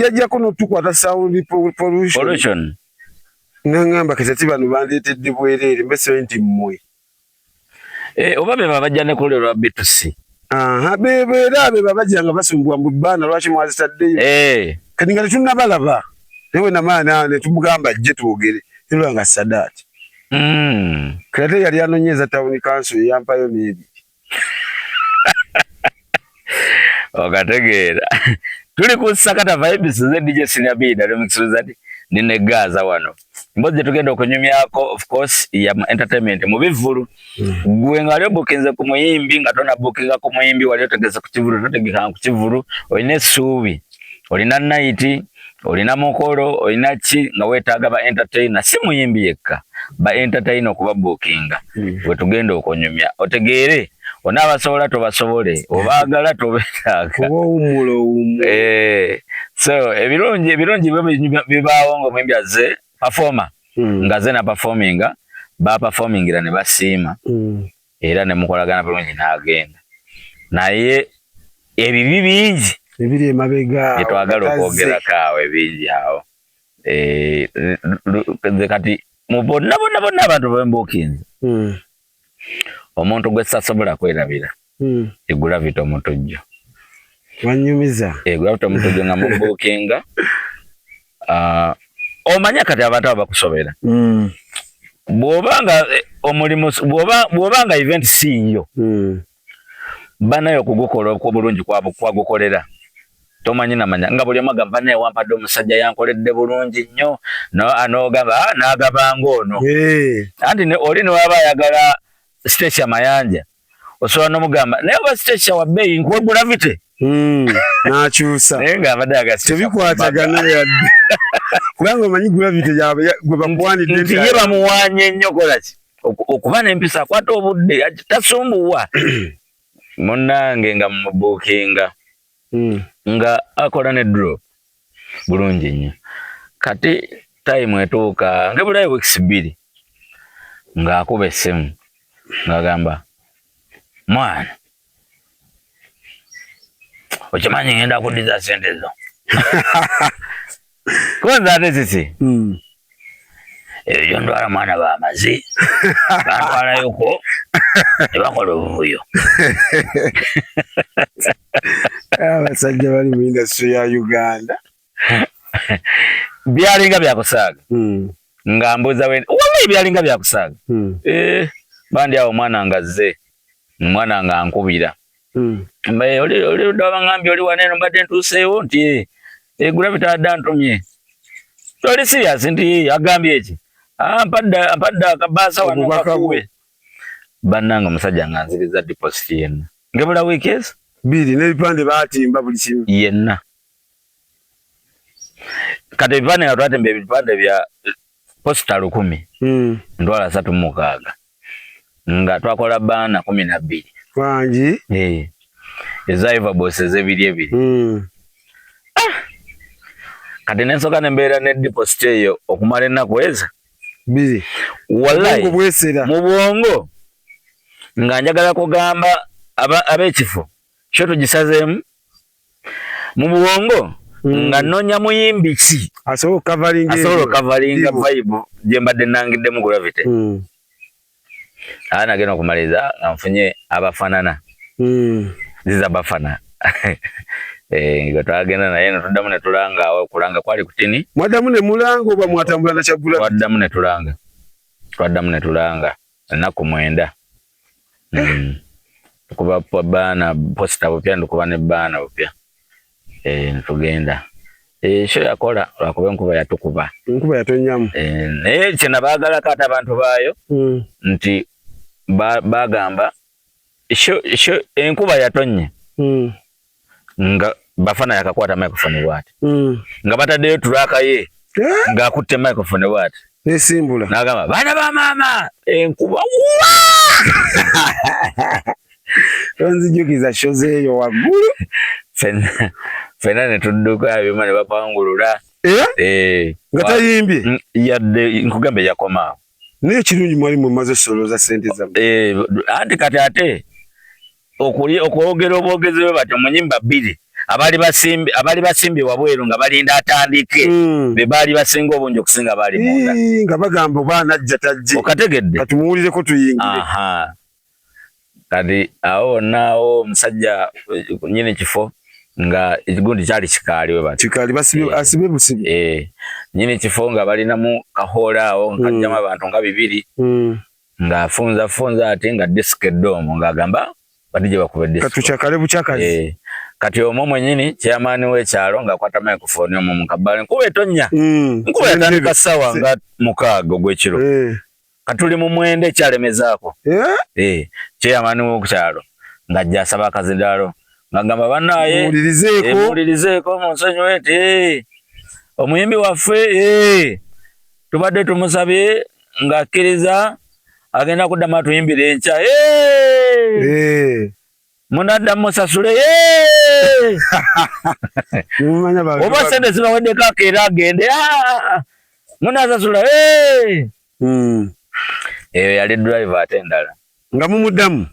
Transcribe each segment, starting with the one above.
yajja kuno tukwata sound pollution. Nangamba kesati bano bandetedde bwerere mbese nti mmwe. Oba be babajja ne kulera B2C. Be babajja basumbwa mu bana lwaki mwazitaddeyo. Kati nga tetunnabalaba. Newe namaana ne tumugamba ajje twogere. Tulanga Sadati. Kati yali anonyeza town council yampayo n'ebi. Okategeera. Tuli ku sakata vibes ze DJ Senior B da remix zati nine gaza wano. Mbozi tugenda okunyumyako of course ya entertainment mu bivulu. Gwe nga lyo bookinze ku muyimbi nga tona bookinga ku muyimbi wali otegeza ku kivulu totegeka ku kivulu oyine suubi. Olina night, olina mukolo, olina ki nga wetaaga ba entertainer si muyimbi yekka. Ba entertainer okuba bookinga. Gwe tugenda okunyumya. Otegeere onabasobola tobasobole obaagala tobetaaga so ebirungi bibaawo nga omuyimbi azze performer nga ze na performinga ba performingira ne basiima era ne mukolagana bulungi n'agenda naye ebibi bingi ebiri emabega twagala okwogera kaawe bingi awo kati mubonna abantu b'embookinzi omuntu gwe sasobola kwerabira egula vito mutujjo wanyumiza egula vito mutujjo nga mubookinga omanya kati abantu abakusobera bw'obanga omulimu bw'obanga event siyo banayo okugukola obulungi kwagukolera tomanyi namanya nga buli omagamba naye wampadde omusajja yankoledde bulungi nnyo n'ogamba n'agabanga ono anti oli newaba ayagala stage amayanja osobola n'omugamba naye oba stage wa bbeeyi nkwegula vite n'akyusa naye ng'abadde tebikwatagana yadde kubanga omanyi gravity gwe bamuwanidde nti ye bamuwanye nnyo kolaki okuba n'empisa akwata obudde tasumbuwa munnange nga mubookinga nga akola ne drop bulungi nnyo kati time etuuka ngebulayo weeks 2 ng'akuba essimu ngagamba mwana okimanyi ngenda kuddiza sente zo konza ate sisi ebyo ndwala mwana bamazi bantwalayoko nebakola obuvuyo abasajja bali mu industry ya Uganda byalinga byakusaaga nga mbuza wallahi byalinga byakusaaga bandi awo mwana ngazze mwana nga nkubira mbaye oli ndabangambye oli waneno mbadde ntuuseewo nti gravity adantumye oli serious nti agambye eki mpadde akabaasa wano kakuwe bannanga omusajja nga nziriza deposit yenna ngebula weekes 2 n'ebipande baatimba buli kimu yenna kati ebipande nga twatemba ebipande bya posita 10 ndwala 36 nga twakola baana 12 wangi ezaiva bose zebiri kati nensoka nembeera ne deposit eyo okumala ennaku eza 2 wallahi mu bwongo nga njagala kugamba ab'ekifo kyo tugisazeemu mu bwongo nga nonya muyimbi ki asobola okavalinga vibe gye mbadde nangiddemu gravity nagenda okumaliza nga nfunye abafanana ziza bafana nga twagenda naye netuddamu netulanga awo kulanga kwali kutini mwaddamu ne mulanga oba mwatambula na kyagula twaddamu netulanga ennaku 9 tukuba baana posita bupya ndukuba ne baana bupya netugenda ekyo yakola lwakuba enkuba yatonyamu naye kyenabagalako ate abantu baayo nti bagamba ekyo enkuba yatonye nga bafana yakakwata microphone bwati nga bataddeyo tulakaye ng'akutte microphone bwati nesimbula n'agamba baana ba maama enkuba tonzijukiza show zeeyo waggulu fena ne tudduka ebyuma ne bapangulula nga tayimbye yadde nkugambe yakomaawo naye kirungi mwali mumaze solooza sente zammwe anti kati ate okwogera obwogezi bwe batyo mu nnyimba 2 abali basimbi wabweru nga balinda atandike be bali basinga obungi okusinga bali munda nga bagamba bana ajja tajje okategedde katumuwulire ko tuyingire kati awo naawo omusajja nyine kifo nga ekigundi kyali kikaaliwe bati kikaali asibe busibe nyine kifo nga balinamu kahoola awo nkajjamu abantu nga 2 nga afunza ati nga disk eddoomu ng'agamba badije bakube disk katukyakale bukyakazi kati omwo mwenyini chairman w'ekyalo ng'akwata microphone omwo mu kabbala nkuba etonnya nkuba yatandika ssaawa nga 6 ogw'ekiro katuli mu 9 ekyalemezaako chairman w'okukyalo ng'ajja asaba akazindaalo ng'agamba bannaaye muwulirizeeko munsonyiwe nti omuyimbi waffe tubadde tumusabye ng'akkiriza agenda kuddamu atuyimbire enkya munaddamu musasule oba sente zibaweddeko akeera agende munasasula eyo yali driver ate endala nga mumuddamu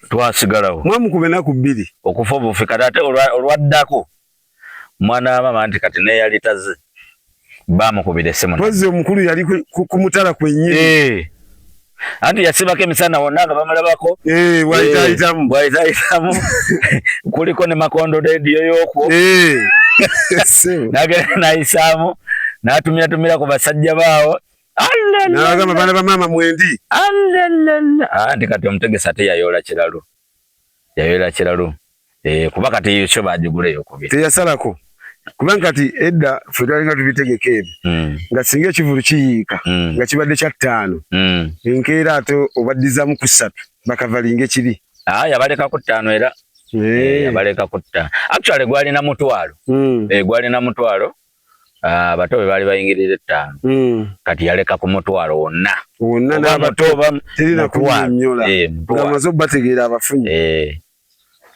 twasigalawo mwamukube naku 2 okufa obufi kati ate olwaddako mwana wa mama nti kati naye yali taze bamukubira essimu pozi omukulu yali ku mutala kwennyini anti yasibako emisana wonna nga bamulabako bwayitaayitamu kuliko ne Makondo rediyo y'okwo nagenda nayisaamu n'atumiratumira ku basajja baawo n'abagamba baana ba maama 9 anti kati omutegesa ate yayoola kiralu kuba kati ekyo bagiguleyo kubi teyasalako kubanga kati edda ffe twalinga tubitegeka ebyo nga singa ekivulu kiyiika nga kibadde kya 5 enkeera ate obaddizaamu ku 3 bakavalinga ekiri yabaleka ku 5 era yabaleka ku 5 actually gwalina mutwalo gwalina mutwalo abato be baali bayingirira 5 kati yaleka ku mutwalo wonna n'abato terina kunyonyola ng'amaze obbategeera abafunye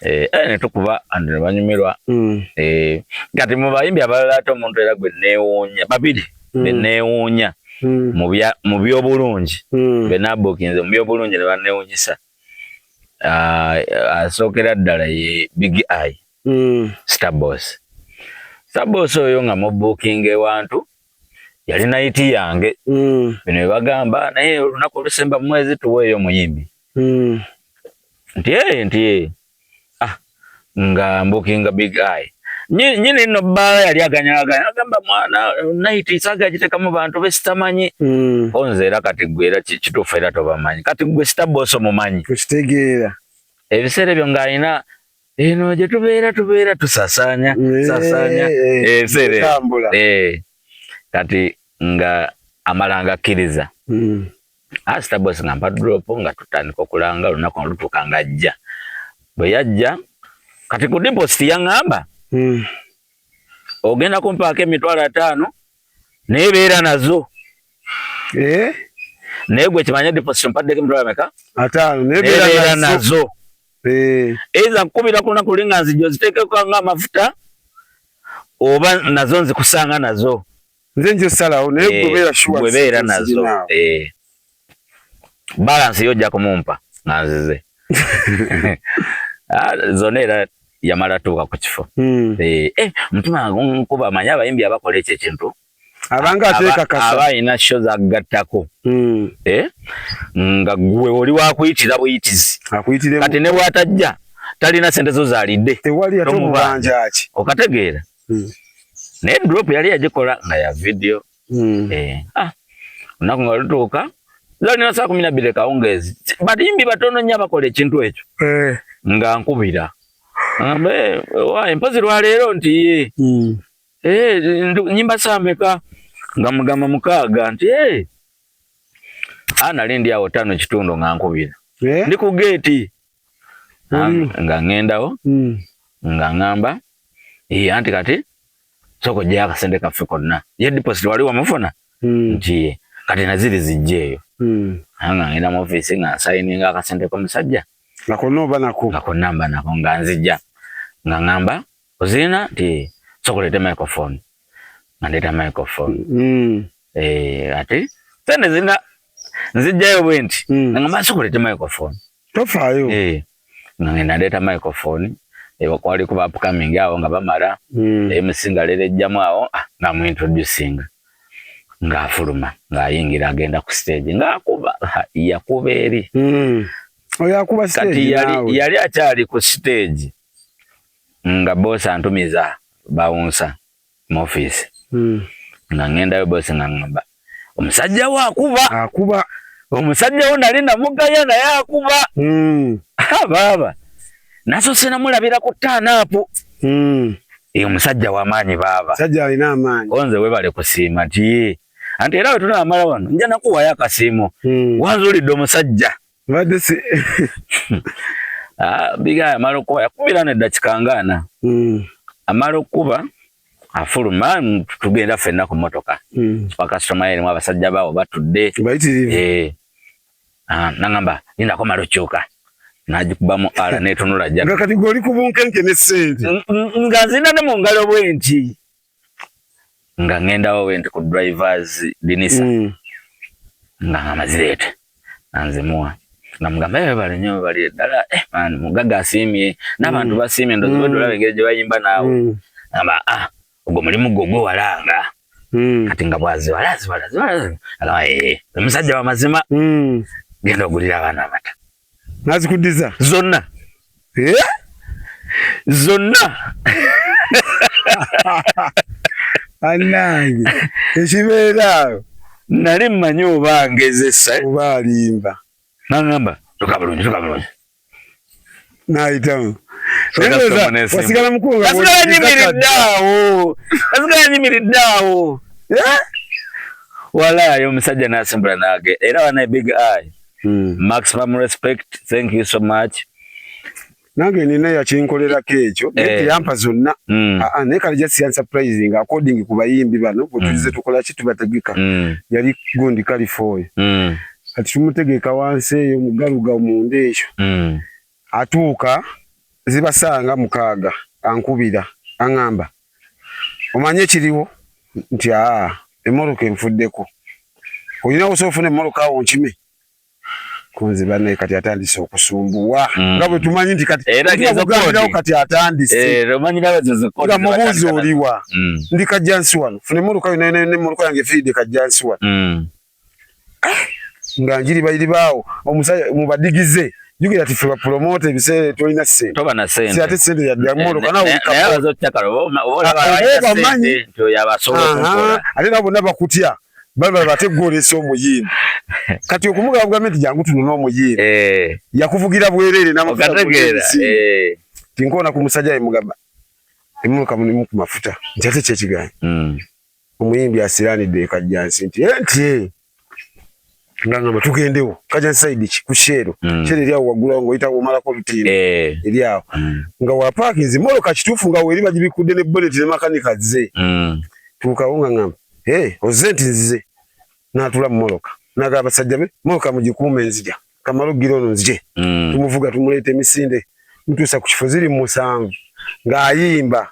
ne tukuba andi ne banyumirwa kati mu bayimbi abalala ate omuntu era gwe neewuunya babiri be neewuunya mu by'obulungi be nabookinze mu by'obulungi ne banneewuunyisa asookera ddala ye Big Eye Starboss oyo nga mubookinga ewantu yali nayiti yange bino bye bagamba naye olunaku olusemba mu mwezi tuweeyo muyimbi nti nga mbukinga Big Eye nyine no bala yali aganyaganya agamba mwana naiti saga agitekamu bantu besitamanyi onze era kati gwera kituufu era tobamanyi kati gwe Starboss mumanyi tukitegeera ebiseera ebyo ng'alina eno gye tubeera tusasanya kati nga amalanga akkiriza Starboss nga mpa drop nga tutandika okulanga olunaku olutuuka nga ajja bwe yajja kati ku deposit yaŋŋamba ogenda kumpaako $5,000 naye beera nazo naye gwe kimanye deposit mpaddeko $5,000 beera nazo eza nkubira ku lunaku luli nga nzijja oziteekeko ng'amafuta oba nazo nzikusanga nazo nze njo salawo naye gwe beera nazo balance yo ojja kumumpa nga nzize zona era yamala tuuka ku kifo mutima nkuba amanyi abayimbi abakola ekyo ekintu abanga ateekakasa aba alina sho zagattako nga gwe oli wakuyitira buyitizi kati ne bwatajja talina sente zo zaalidde tewali ate omubanja ki okategeera naye drop yali yagikola nga ya video olunaku nga lutuuka zalina saa 12 kawungeezi bayimbi batono nnyo abakola ekintu ekyo nga nkubira empozi lwaleero nti nyimba saameka nga mugamba 6 nti nali ndi awo 5 nga nkubira ndi ku geeti nga ŋŋendawo nga ŋŋamba anti kati soko gye akasente kaffe konna ye deposit wali wamufuna nti kati naziri zijja eyo nga ŋŋenda mu ofiisi nga nsayininga akasente k'omusajja nga konna mba nako nga nzijja nga ŋŋamba ozirina nti sokoleete microphone nga ndeeta microphone ati sente zirina nzijjayo bwe nti nga ŋŋamba sokoleete microphone tofaayo nga ngenda ndeeta microphone kwali kuba upcoming awo nga bamala emusinga lele ejjamu awo nga mu introducing nga afuluma nga ayingira agenda ku stage nga akuba yakuba eri yakuba stage kati yali akyali ku stage nga boss antumiza bawunsa mu office nga ngenda boss nga ngamba omusajja wa akuba omusajja wo nali namugaya naye akuba baba naso sena mulabira ku tanapo omusajja wa maanyi baba sajja alina amaanyi onze webale kusiima nti anti era wetuna amala wano nja nakuwayo akasiimo wanzulidde omusajja badde si biga amala okuba yakubira n'eddakiika ngaana amala okuba afuluma tugenda ffenna ku mmotoka bakasitoma erimu abasajja baawo batudde nangamba lindako mala okyuka najikubamu ala netunula jja nga kati goli ku bunkenke ne ssente nga nzina ne mu ngalo bwenti nga ngendawo bwenti ku drivers dinisa nga ngamazireete nanzimuwa namugamba bale nnyo bali ddala man mugaga asiimye n'abantu basiimye ndozi bwedolaba engeri gye bayimba naawe ngamba ogwo mulimu gwo walanga kati nga bwaziwalazi agamba omusajja wa mazima genda ogulira abaana amata nazikuddiza zonna zonna anange ekibeera nali mmanyi oba ngezesa oba alimba nangamba tuka bulungi nayitamu wasigala mukulu wasigala nyimiridde awo walayo omusajja n'asimbula nage era wana big eye maximum respect, thank you so much. Nange nina yakinkolerako ekyo yampa zonna naye kale just surprising according ku bayimbi bano bwetulize tukola ki tubategeka yali gundi California kati tumutegeka wansi eyo mugaluga munda ekyo atuuka zibasanga mukaaga ankubira aŋŋamba omanye kiriwo nti emmoloka enfuddeko olina osoofuna emmoloka awo nkime kunzi bane kati atandise okusumbuwa nga bwe tumanyi nti kati kati atandise nga mubuuzi oliwa ndi Kajjansi wano funa emmoloka yo n'emmoloka yange fiide Kajjansi wano nga njiri bayiri baawo omusajja mubadigize jugira ati feba promote ebiseera tolina ssente toba na ssente si ate ssente yadde emmoloka nawe ate nabo bonna bakutya baba bategolesa omuyimbi kati okumugaba gavumenti jangu tunona omuyimbi yakuvugira bwerere n'amafuta tinkona ku musajja emugamba emmoloka mulimu ku mafuta nti ate kyekiganya omuyimbi asiranidde Kajjansi nti ngangamba tugendewo Kajjansi side ki ku Shero Shero eri awo waggulawo ng'oyita omalako lutindo eri awo nga wapaakinze emmoloka kituufu nga weeri bagibikudde ne boneti ne makanika ze tuukawo ngangamba oze nti nzize n'atula mu mmoloka n'agamba abasajja be mmoloka mugikuume nzija kamala ogira ono nzije tumuvuga tumuleeta emisinde mutuusa ku kifo ziri 7 ng'ayimba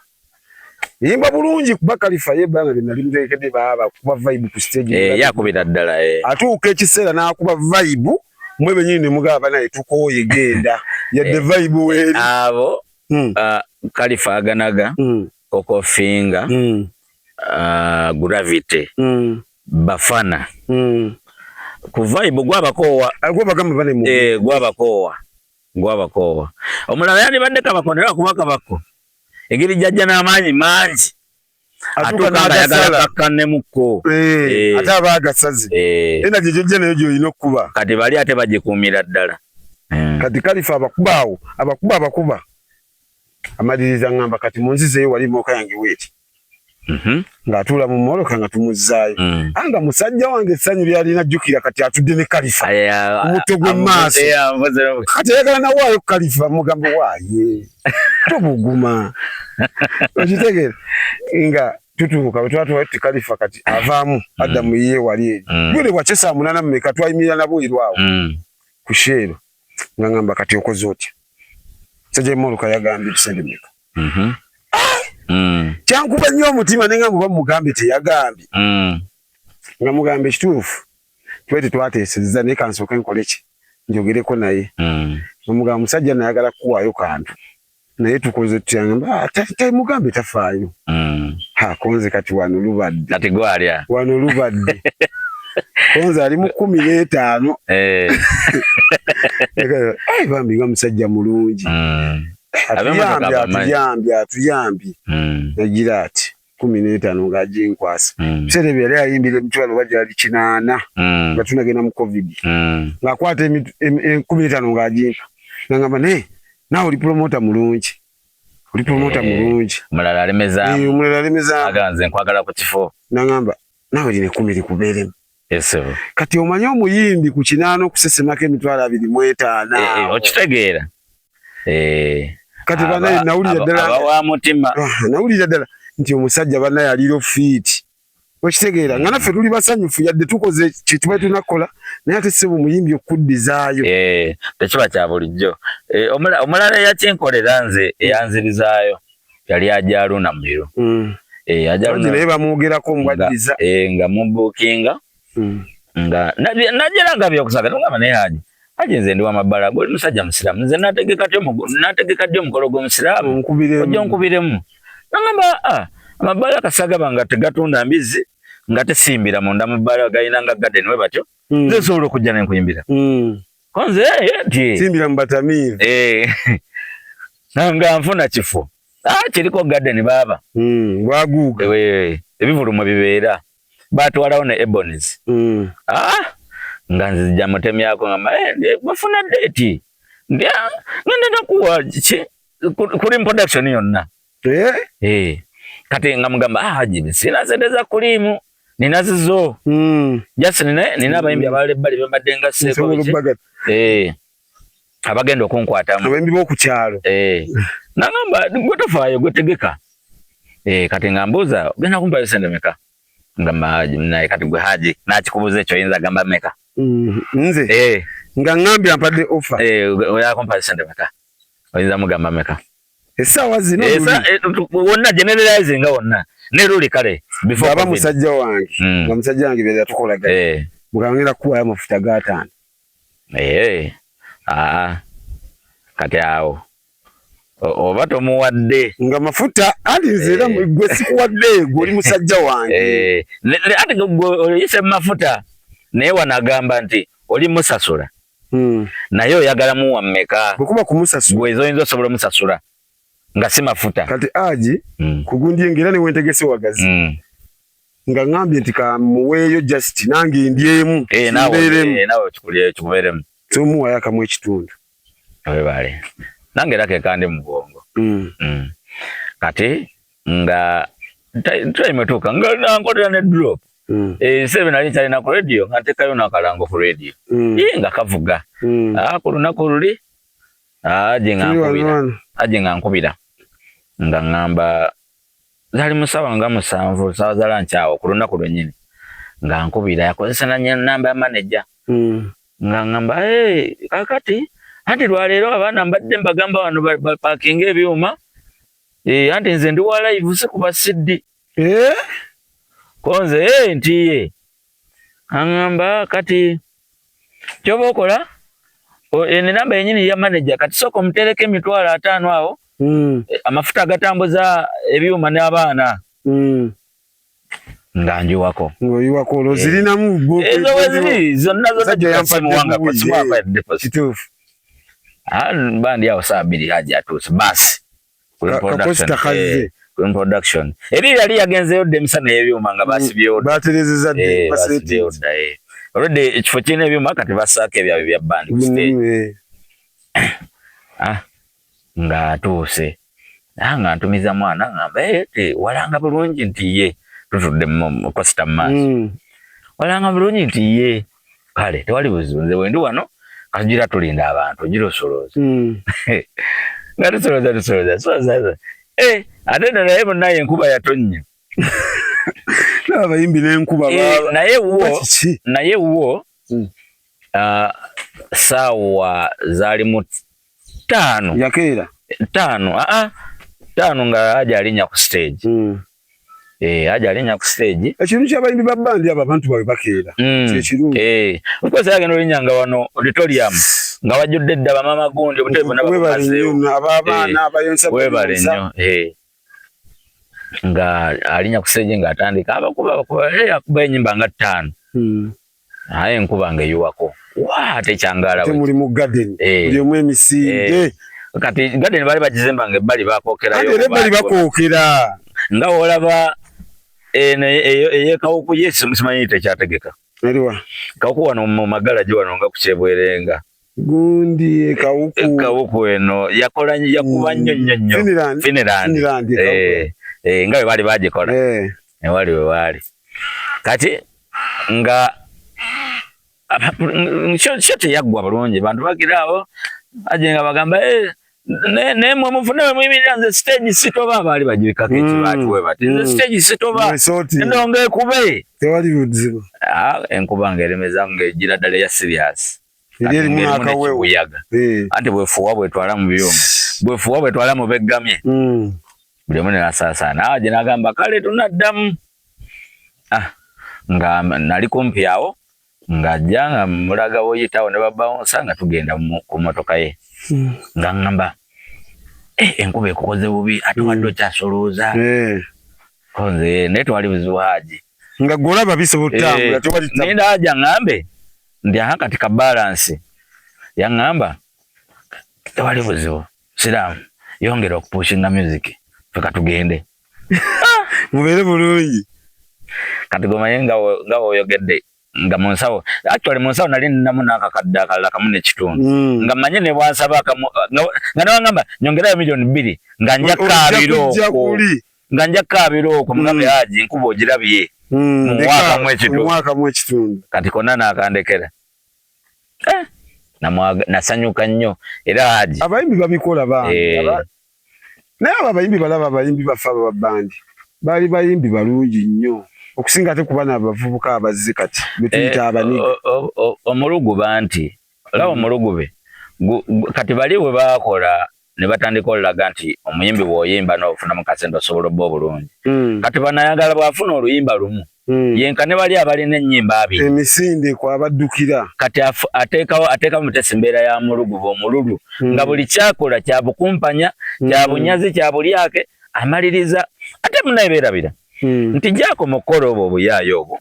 yimba bulungi kuba Khalifa yebbanga nali muteekedde baba kuba vibe ku stage yakubira ddala atuuka ekiseera n'akuba vibe mwe bennyini ne mugaba naye tukooye genda yadde vibe weeri abo Khalifa aganaga Kokofinga Gravity Bafana ku vibe gwabakoowa gwabagamba bane gwabakoowa omulala yani baddeka bakondera kubaka bako egiri jajja n'amaanyi mangi atuuka nga yagala kakkanemuko ate aba agasaze era gye gyojja nayo gy'olina okuba kati bali ate bagikuumira ddala kati Khalifa abakuba amaliriza ngamba kati munzizeeyo wali mmoloka yange weeti ng'atuula mu mmoloka nga tumuzzaayo anga musajja wange essanyu lyalina jjukira kati atudde ne Khalifa omutwe gw'emmaaso kati ayagala nawaayo Khalifa mugambo waaye tobuguma okitegeera nga tutuuka bwe twatuwayo ti Khalifa kati avaamu adda mu ye wali eri yule bwakye saa 8 mmeka twayimirira nabweru awo ku Shero nga ngamba kati okoze otya sajja emmoloka yagambye tusende mmeka kyankuba nnyo omutima ne nga muba mugambe teyagambye nga mugambe ekituufu twete twateesezza naye kansooke nkole ki njogereko naye omugamba musajja nayagala kukuwaayo kantu naye tukoze tyangamba mugambe tafaayo konze kati wano lubadde kati gwalya wano lubadde konze ali mu 15 bambi nga musajja mulungi atuyambye nagira ati 15 ng'aginkwasa biseera ebyo yali ayimbira emitwalo bajali 8 nga tunagenda mu covid ng'akwata 15 ng'agimpa ngamba nawe oli promota mulungi mulala alemeza aganze nkwagala ku kifo nangamba nawe line 10 kubeeremu kati omanye omuyimbi ku kinaano okusesemako emitwalo 25 okitegeera kati banaye nawulira ddala nti omusajja banaye aliro fiiti okitegeera nga naffe tuli basanyufu yadde tukoze kyetuba tunakola naye ate sebo omuyimbi okuddizaayo tekiba kya bulijjo omulala eyakinkolera nze eyanzirizaayo yali Ajaluna Mubiru naye bamwogerako mubaddiza nga mubukinga nga najera nga byokusaka tugamba naye Haji nze ndi wa mabbala goli musajja musiraamu nze nategeka ddi omukolo gw'omusiraamu ojja onkubiremu nangamba amabbala kasagaba nga tegatunda mbizi nga tesimbira munda mabbala galina nga garden we batyo nze sobola okujja nenkuyimbira konze simbira mubatamiivu nga nfuna kifo kiriko garden baba bwaguuga ebivulumo bibeera batwalawo ne Ebonies nga nzija mutemyako ngamba bafuna date ngenda nakuwa kuli production yonna kati nga mugamba Haji sina sente za kulimu ninazizo just nina abayimbi abali ebbali bembadde ngasseeko abagenda okunkwatamu abayimbi b'okukyalo nagamba gwe tofaayo gwe tegeka kati nga mbuuza ogenda kumpa sente meka ngamba naye kati gwe Haji nakikubuuza ekyo oyinza gamba meka nze nga ngambye ampadde offer oyakumpa sente meka oyinza mugamba meka essaawa zino wonna generalizing wonna ne luli kale before aba musajja wange nga musajja wange bya tukolaga mugangera kuwa amafuta ga5 kati awo oba tomuwadde nga mafuta alinzera gwe sikuwadde gwe musajja wange ate oyise mafuta naye wanagamba nti oli musasula naye oyagala muwa mmeka bwekuba kumusasula gwe oyinza osobola musasula nga si mafuta kati Haji kugundi engera ne wentegese wagazi nga ngambye nti kamuweeyo just nange ndyemu nawe kikubeeremu tomuwayo akamu ekitundu webale nange era kekandi mu bwongo kati nga taimetuuka nga nankolera ne drop sebe nali kyalina ku radio nga ntekayo n'akalango ku radio nga kavuga ku lunaku luli Haji nga nkubira nga ngamba zali musawa nga 7 sawa za lunch awo ku lunaku lwennyini nga nkubira yakozesa namba ya manager nga ngamba kakati anti lwaleero abaana mbadde mbagamba wano bapakinga ebyuma anti nze ndi wa live sikuba siddi konze ntiye angamba kati kyoba okola ene namba yenyini ya manager kati soko mutereke emitwalo 5 awo amafuta agatambuza ebyuma n'abaana nga njiwako ngoyiwako zirinamu gwo ezo weziri zonna yampamuwanga kwa simwapa deposit bandi awo saa 2 Haji atuuse basi production eri yali yagenzeyo dde emisana y'ebyuma nga basibyeodda baterezeza dde basibyeodda already ekifo kirina ebyuma kati basaako ebyabwe bya bandi ku stage nga atuuse nga ntumiza mwana ngamba walanga bulungi nti ye tutudde mu kosita mu maaso walanga bulungi nti ye kale tewali buzibu nze bwe ndi wano katugira tulinda abantu gira osolooza nga tusolooza ate naye munaye enkuba yatonnya abayimbi n'enkuba naye wo saawa zaalimu 5 yakeera 5 nga Haji alinya ku stage Haji alinya ku stage ekintu ky'abayimbi ba bandi abo abantu bawe bakeera kyekirungi of course yagenda olinyanga wano auditorium nga wajudde dda mama gundi obutebe bonna babazeewo abaana abayonsa weebale nnyo nga alinya ku stage ng'atandika abakuba akuba ennyimba nga 5 naye enkuba ng'eyiwako tekyangala temuli mu garden buli omu emisinde kati garden bali bagizimba ng'ebbali bakookerayo era ebbali bakookera nga olaba eyekawuku yesu simanyi tekyategeka eriwa kawuku wano mu magalagi wano nga kukyebwerenga gundi kawuku eno yakuba nnyo Finland nga we bali bagikola ewali we baali kati nga kyo teyaggwa bulungi bantu bagiraawo aje nga bagamba nemwe mufune mwimirira nze stage sitoba baali bagirikako ekibaatuwe bati nze stage sitoba endonga ekube tewali buzibu enkuba ng'eremeza ng'egira ddala eya serious buyaga anti bwefuuwa bwetwala mu byuma bwefuuwa bwetwala mu beggamye buli omu nenasaasaana aje n'agamba kale tunaddamu nga nali kumpi awo ng'ajja nga mulaga woyitawo ne babawonsa nga tugenda ku motoka ye nga ngamba enkuba ekukoze bubi ate wadde okyasolooza konze naye tewali buzibu Haji nga golaba bisobotambula ninda Haji aŋŋambe ndi akati ka balance yaŋŋamba tewali buzibu siraamu yongera okupushinga music feka tugende mubeere bulungi kati gomaye nga woyogedde nga munsawo actually munsawo nali ninamu n'akakadde akalala kamu n'ekitundu nga manye ne bwansaba nga newangamba nyongerayo $2,000,000 nga nja kaabira okwo mugambe Haji nkuba ogirabye mu mwaka mu ekitundu kati konna n'akandekera nasanyuka nnyo era Haji abayimbi babikola bangi naye abo abayimbi balaba abayimbi baffe aba bandi baali bayimbi balungi nnyo okusinga ate kuba n'abavubuka abazze kati betuyita abanigi omuluguba nti olaba omulugube kati bali bwe baakola ne batandika olaga nti omuyimbi bw'oyimba n'ofunamu kasente osobola obba obulungi kati banayagala bw'afuna oluyimba lumu yenka ne bali abalina ennyimba abiri emisinde kwabaddukira kati ateekawo mutesi mbeera ya muluguba omululu nga buli kyakola kya bukumpanya kya bunyazi kya bulyake amaliriza ate munaye beerabira nti gyakoma okukola obwo obuyaayo obwo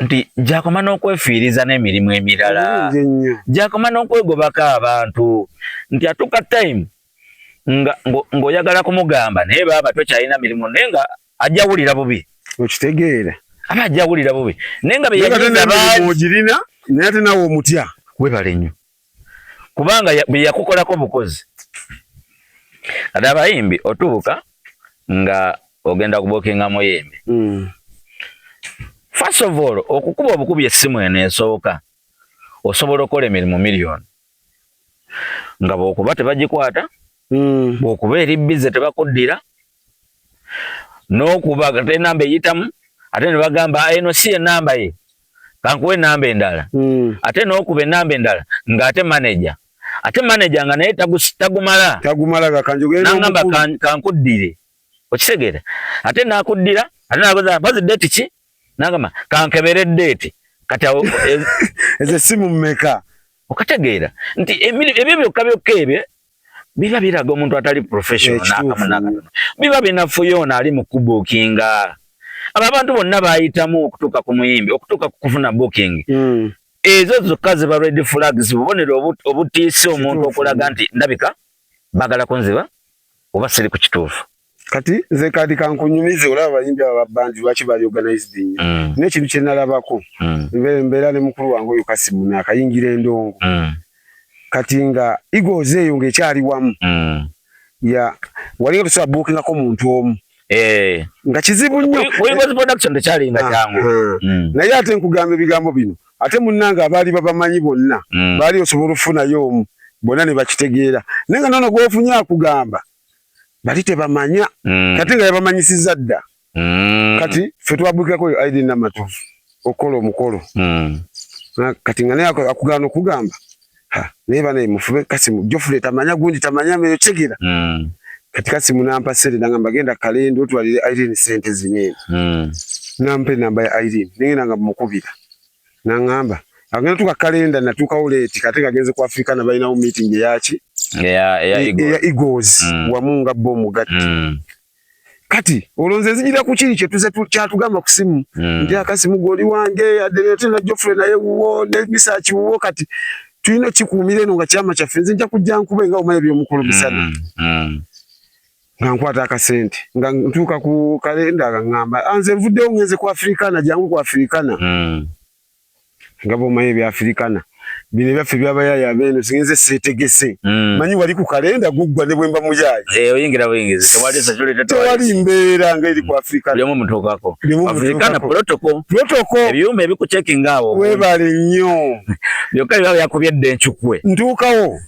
nti gyakoma n'okwefiiriza n'emirimu emirala gyakoma n'okwegobako abantu nti atuuka time ng'oyagala kumugamba naye baaba tokyalina mirimu naye nga ajjawulira bubi okitegeera aba ajjawulira bubi naye nga ogirina naye ate nawe omutya webale nnyo kubanga bwe yakukolako bukozi kati abayimbi otuuka nga ogenda kubukinga muyimbi first of all okukuba obukubi essimu eno esooka osobola okukola emirimu miliyoni nga bw'okuba tebagikwata bw'okuba eri bize tebakuddira n'okuba ate enamba eyitamu ate ne bagamba eno si enamba ye kankuwa enamba endala ate n'okuba enamba endala ng'ate manager nga naye tagumala n'agamba kankuddire okitegeera ate n'akuddira ate n'agoza mpozi date ki n'agamba kankebere date kati ezo essimu mmeka okategeera nti ebyo byokka ebyo biba biraga omuntu atali professional n'akamu n'akatono biba binafuyo ono ali mu kubuukinga abo abantu bonna bayitamu okutuuka ku muyimbi okutuuka ku kufuna booking ezo zokka ziba red flags bubonero obutiisa omuntu okulaga nti ndabika bagala kunziba oba siri ku kituufu kati nze kati kankunyumize olaba abayimbi aba bandi lwaki bali organized nnyo n'ekintu kye nalabako mbeera ne mukulu wange oyo Kasimu n'akayingira endongo kati nga Eagles eyo ng'ekyali wamu walinga tusobola buukingako omuntu omu nga kizibu nnyo naye ate nkugamba ebigambo bino ate munnanga abaali babamanyi bonna baali osobola okufunayo omu bonna ne bakitegeera naye nga nono gw'ofunye akugamba bali tebamanya kati nga yabamanyisizza dda kati ffe twabuukirako oyo Irene Namatovu okukola omukolo kati nga naye akugana okugamba naye banaye mufube Kasimu Jofule tamanya gundi tamanya meyo kitegeera kati Kasimu nampa sere nangamba genda kalendo otwalire Irene sente zinyene nampe namba ya Irene ningenda nga mukubira nangamba Agenda tuka kalenda na tuka uleti katika genze ku Africana balina meeting yachi ya Eagles wa munga bomu gati kati olonze zijira ku kiri kye tuze kyatugamba ku simu ndi akasimu goli wange adelete na Geoffrey naye wo ne research wo kati tulina kikuumira eno nga kyama kya fenze nja kujja nkube nga omaye byomukulu bisana nga nkwata akasente nga ntuuka ku kalenda ngamba anze nvuddeyo ngenze ku Africana jangu ku Africana nga bomaye bya Africana bine byaffe byabayaya beno singenze setegese manyi wali ku kalenda guggwa ne bwemba mujayi oyingira buyingizi tewali sajule tewali mbeera nga eri ku Africana lyo mutokako Africana protocol ebyuma ebikuchecking awo webale nnyo byokka bya yakubyedde enchukwe ntuukawo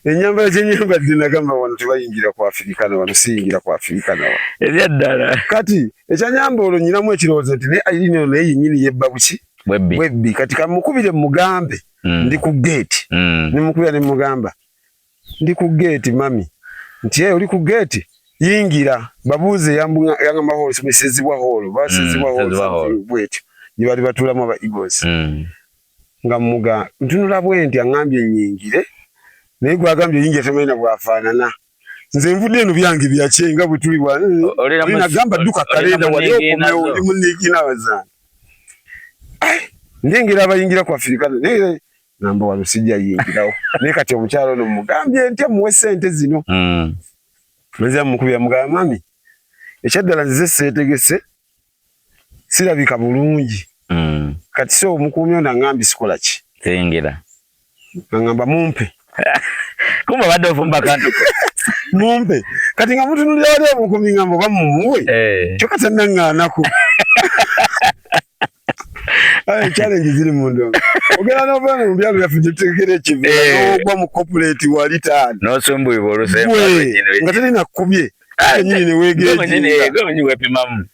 enyambala kyenyamba dinagamba wano tebayingira ku Africana wano siyingira ku Africana wano ebyaddala kati ekyanyamba olwo nyinamu ekirowoozo nti ne ayirino naye yennyini yebba buki webbi kati kamukubire mugambe ndi ku gate nimukubira ne mugamba ndi ku gate mami nti uli ku gate yingira babuze yanga mahoro simesezibwa holo basezibwa holo bwetyo nibali batulamu aba Eagles nga muga ntunula bwenti angambye nyingire naye gwagambye yingira temena bwafaanana nze nvudde eno byange byakyenga bwe tuli wano nagamba duka kalenda wali okumewo ndi munigina bazana ndingira abayingira ku Africana naye namba wano sijja yingirawo naye kati omukyalo ono mugambye ntya muwe sente zino mwenza mukubya mugamba mami ekyaddala nzize seetegese sirabika bulungi kati so omukuumi ono angambye sikola ki siyingira angamba mumpe kumba badde ofumba kantu mumpe kati nga mutunulira wali omukuumi ngamba oba mumuwe kyokka tannaŋŋaanako challenge ziri mundo ogera no bana mu byalo byaffe tutekere ekive n'ogwa mu corporate wali taani n'osumbuibwa olusemba nga talina kkubye nyini ne weegeekinga gwe weepimamu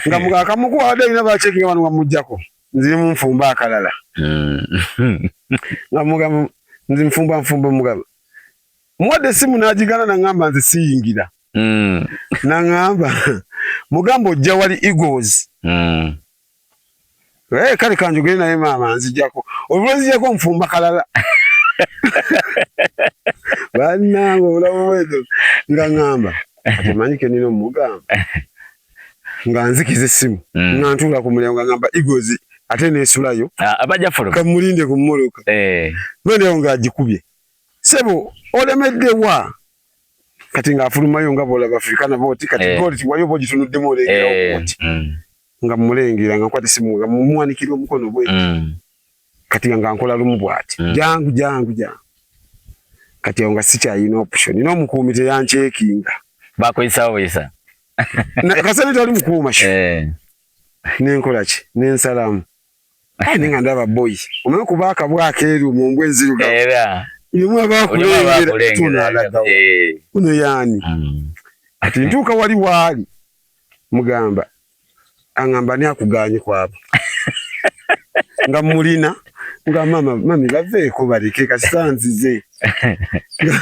nga mugakamuku wadde alina bacekinga bano nga mujjako nziri mu nfumba akalala nga mugamba nzi nfumba mugamba muwadde simu n'agigana naŋŋamba nze siyingira naŋŋamba mugamba ojja wali Eagles kale kanjogere naye maama nzijjako olwo nzijjako nfumba kalala bannange obulamu bwezo nga ŋŋamba ate manyike nina omugamba nga nzikiza essimu nga ntuula ku mulyango nga ŋŋamba Eagles ate neesulayo kamulinde ku mmoloka noneho ng'agikubye sebo olemeddewa kati ng'afulumayo nga boolaba Africana booti kati gooli tiwayo boogitunuddemu olengerawo booti nga mulengera nga nkwata simu nga mumwanikira omukono bwe kati nga nkola lumu bwati jangu kati nga sikyayina option nina omukuumi teyancekinga bakoyisawo isa kasane tali mukuuma nenkola ki nensalamu nenga ndaba boy omanyi kubaaka bwakeeru mu mbwa enzirugavu yemu abakulengera tunalagawo uno yaani ati ntuuka wali waali mugamba angamba ni akuganye kwabo nga mulina nga mami baveeko baleke kasanzize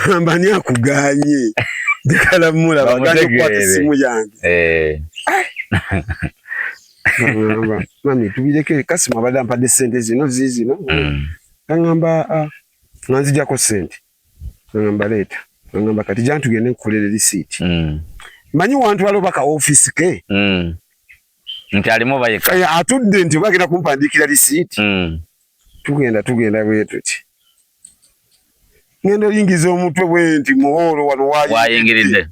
ngamba ni akuganye ndikalamula baganye kwa simu yange ngamba mami tubireke kasima badampa de sente zino zizino ngamba nanzijako sente ngamba leta ngamba kati jantugende nkukolere receipt manyi wantu alo baka office ke nti alimu bayeka atudde nti bagenda kumpandikira receipt tugenda bwetu ki ngendo yingiza omutwe bwenti muhoro wano wayingiridde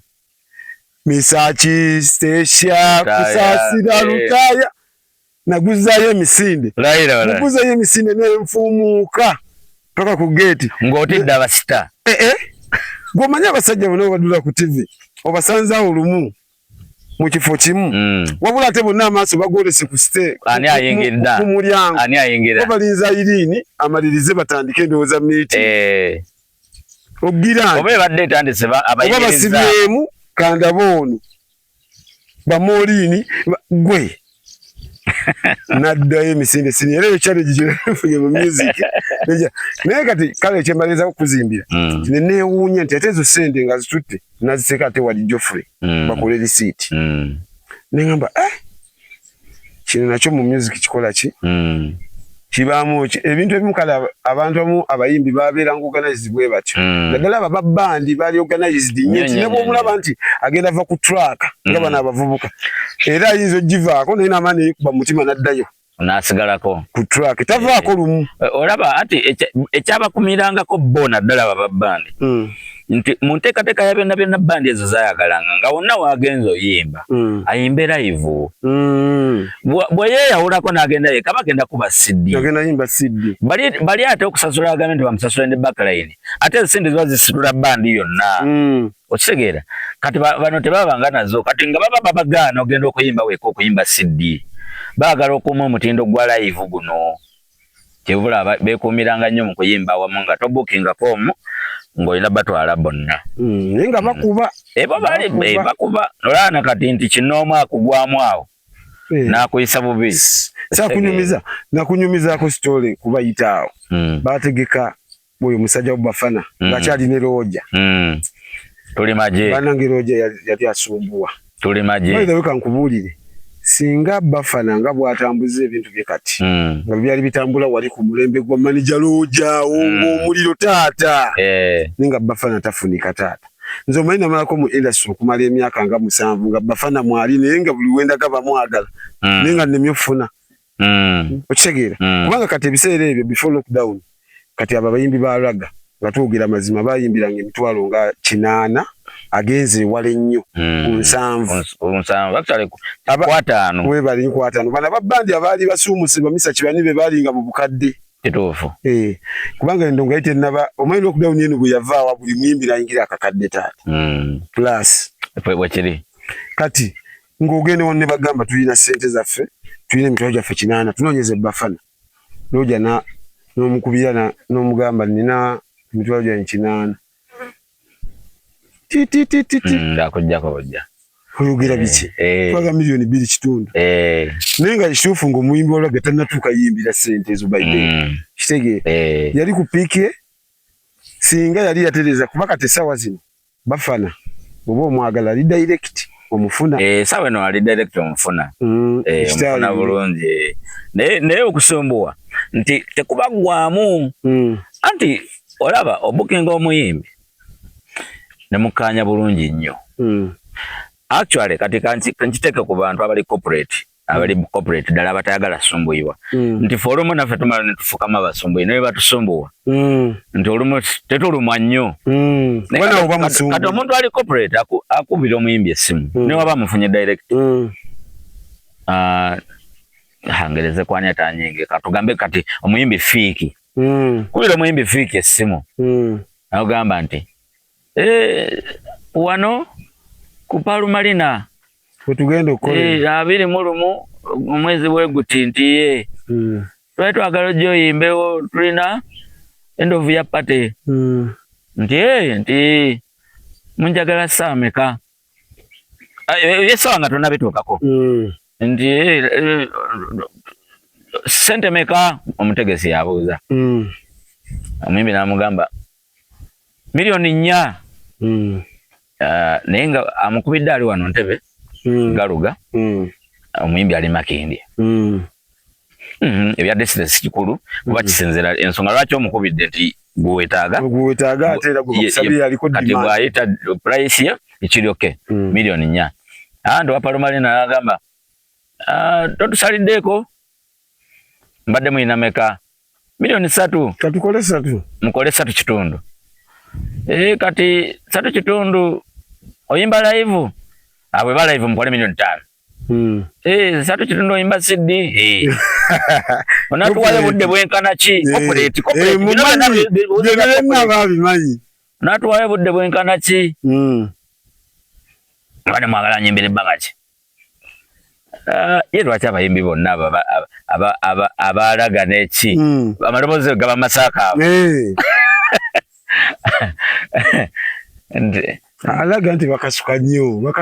misachi station kusasira lutaya naguzayo emisinde naguzayo emisinde nenfumuuka paka ku gate ng'otidde abasita gw'omanyi abasajja bonna badula ku TV obasanzawo lumu mu kifo kimu wabula ate bonna amaaso bagolese ku ani ayingira ku mulyango ani ayingira balinza Irini amalirize batandike endowooza meeting ogira oba badde etandise abayingiriza oba basibyemu kandaboono bamoolini gwe naddayo emisinde sini era challenge gyefunye mu music naye kati kale kyembaliza okuzimbira neewuunya nti ate ezo sente nga zitutte naziseka ate wali Geoffrey bakole receipt nengamba kino nakyo mu music kikola ki kibamu ebintu ebimu kala abantu amu abayimbi babeera ng'organize bwe batyo naddala aba bandi bali organized nnyo ne bw'omulaba nti agenda va ku track nga bano abavubuka era ayinza ogivaako naye n'amaani eyikuba mu mutima n'addayo n'asigalako ku track tavaako lumu olaba ati ekyabakumirangako bo naddala aba bandi nti mu nteekateeka ya byonna bandi ezo zaayagalanga nga wonna waagenza oyimba ayimbe live bwe yeeyawulako n'agenda yeka bagenda kuba CD bali ate okusasula agambe nti bamusasula ne backline ate esente ziba zisitula bandi yonna okitegeera kati bano tebabanga nazo kati nga baba babagaana ogenda okuyimba weeka okuyimba CD baagala okuuma omutindo gwa live guno kyebula beekuumiranga nnyo mu kuyimba awamu nga tobukingako omu ng'olina batwala bonna naye nga bakuba ebo bali bakuba olana kati nti kinoomu akugwamu awo n'akuyisa bubi nakunyumizaako sitole kubayita awo baategeka oyo musajja wa Bafana ng'akyali ne Roja tuli maje banange Roja yali asumbuwa tuli maje bayita wekankubuulire singa Bafana nga bw'atambuza ebintu bye kati nga byali bitambula wali ku mulembe gwa manager Roja ng'omuliro taata ninga Bafana tafunika taata nze omanyi namalako mu industry okumala emyaka nga 7 nga Bafana mwali naye nga buli wendaga bamwagala naye nga nnemye okufuna okitegeera kubanga kati ebiseera ebyo before lockdown kati abo abayimbi ba raga nga twogera mazima bayimbiranga emitwalo nga 8 agenze ewala ennyo ku 7 we bali ku 5 bana babandi abaali basuumuse bamisa kibani be balinga mu bukadde kituufu kubanga endongo yayite naba omanyi lockdown eno bwe yavaawa buli muyimbi nayingira akakadde taata plus bwekiri kati ng'ogende wonne bagamba tulina ssente zaffe tulina emitwalo gyaffe 8 tunoonyeze Bafana Roja n'omukubira n'omugamba nina emitwalo gyange 8 ndakujjako bojja oyogera biki twaga milioni 2.5 naye nga kituufu ng'omuyimbi olwaga tannatuuka yimbira ssente ezo bayide kitegeere yali ku piiki singa yali yatereza kuba kati essaawa zino Bafana oba omwagala ali direct omufuna essaawa eno ali direct omufuna omufuna bulungi naye okusumbuwa nti tekuba gwamu anti olaba obukinga omuyimbi nemukkaanya bulungi nnyo actually kati kankiteeke ku bantu abali corporate ddala abatayagala sumbuyibwa nti fe olumu naffe tumala ne tufukamu abasumbuyi naye batusumbuwa nti olumu tetulumwa nnyo kati omuntu ali corporate akubira omuyimbi essimu naye waba amufunye direct hangereze kwani atanyinge katugambe kati omuyimbi fiiki kubira omuyimbi fiiki essimu agamba nti wano ku Palumalina wetugenda okukola 21 omwezi bweguti nti twali twagala ojja oyimbewo tulina endovu ya pate nti munjagala ssaawa meka essaawa nga tonnabituukako nti ssente meka omutegesi yabuuza omuyimbi n'amugamba milioni 4 naye nga amukubidde ali wano Ntebe Galuga omuyimbi ali Makindye ebya distance kikulu kuba kisinzira ensonga lwaki omukubidde nti gwetaaga ate era gwekusabira aliko kati bw'ayita price ye ekiryoke milioni 4 andi wa Palumalina n'agamba totusaliddeeko mbadde mulina meka milioni 3 katukole 3 mukole 3.5 kati 3.5 oyimba live abwe ba live mukole milioni 5 3.5 oyimba CD onatuwayo budde bwenkana ki corporate onatuwayo budde bwenkana ki bane mwagala nyimbire ebbanga ki ye lwaki abayimbi bonna abalaga neki amaloboozi gaba masaaka abo alaga nti bakasuka nnyo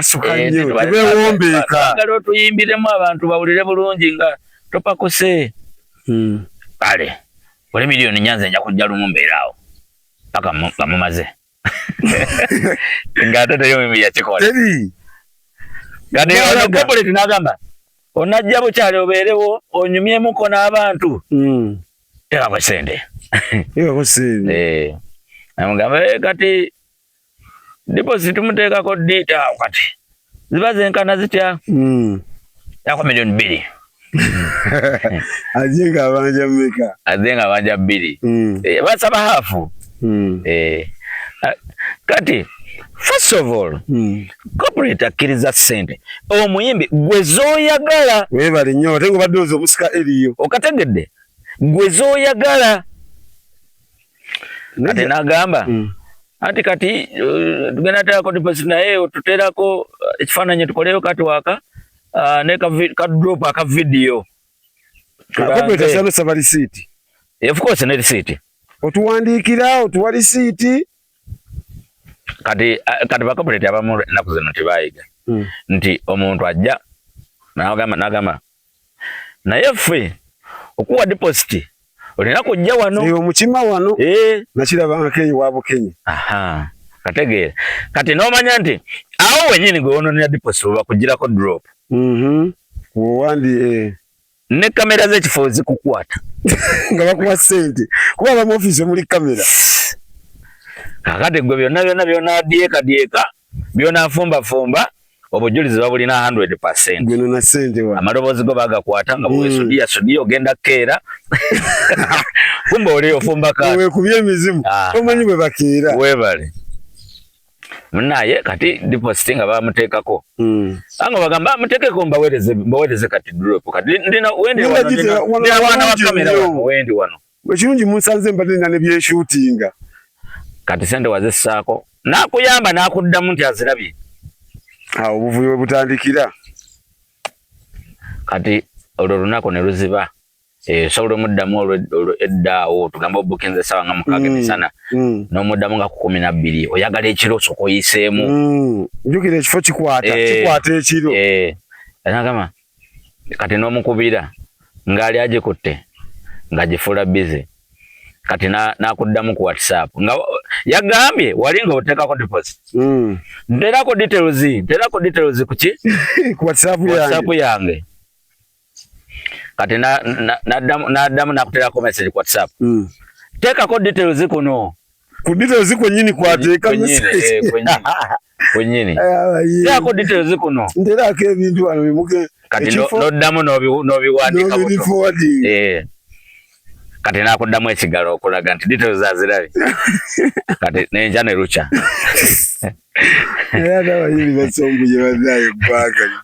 tebewombeeka agala otuyimbiremu abantu bawulire bulungi nga topakuse kale oli milioni nyanza nja kujja lumu mbeeraawo paka nga mumaze ng'ate teyo mimi yakikola corporate n'agamba onajja bukyali obeerewo onyumyemuko n'abantu tekako sente namugamba kati deposit tumuteekako dita kati ziba zenkana zitya yako milioni 2 ajenga abanja mmeka ajenga abanja 2 basaba hafu kati first of all corporate akkiriza sente omuyimbi gwe zooyagala webale nnyo ate nga badooza omusika eriyo okategedde gwe zooyagala ate n'agamba ati kati tugenda teerako deposit naye tuteerako ekifaananyi tukoleyo katiwaaka ne ka drop aka video corporate asano saba receipt of course ne receipt otuwandiikira otuwa receipt kati ba corporate abamu naku zino tebayiga nti omuntu ajja n'agamba naye ffe okuwa deposit olina kujja wano omukima wano nakirabanga Kenya wa Bukenya kategeera kati n'omanya nti awo wenyini gwe wononera deposit oba kugirako drop wandi ne kamera z'ekifo zikukwata nga bakuwa sente kuba ba mu office muri kamera kakati gwe byonna byonna fumba obujulizi babulina 100%. Gwe na sente wa amaloboozi go bagakwata nga bwe sudia ogenda keera kumba oli ofumba ka we kubye mizimu omanyi bwe bakeera webale naye kati deposit nga bamuteekako anga bagamba muteekeko mbaweereze kati drop kati ndina wendi wana wa kamera wendi wano ekirungi musanze mbadde na ne byeshootinga kati sente wazessaako nakuyamba nakuddamu nti azirabye obuvuyo bwe butandikira kati olwo lunaku ne luziba sobola omuddamu olwo eddaawo tugamba obukinze essaawa nga 6 emisana n'omuddamu nga 12 oyagala ekiro osooka oyiseemu njukira ekifo kikwata ekiro nagamba kati n'omukubira ng'ali agikutte nga gifuula bize kati nakuddamu ku WhatsApp nga yagambye wali nga oteekako deposit nterako details kuki ku WhatsApp yange kati naddamu nakuteerako message ku WhatsApp teekako details kuno ku details kwennyini kwateeka kwennyini teekako details kuno nterako ebintu wano bimuke kati noddamu n'obiwandiika kati nakuddamu ekigalo okulaga nti details azirabye kati nenja ne lucha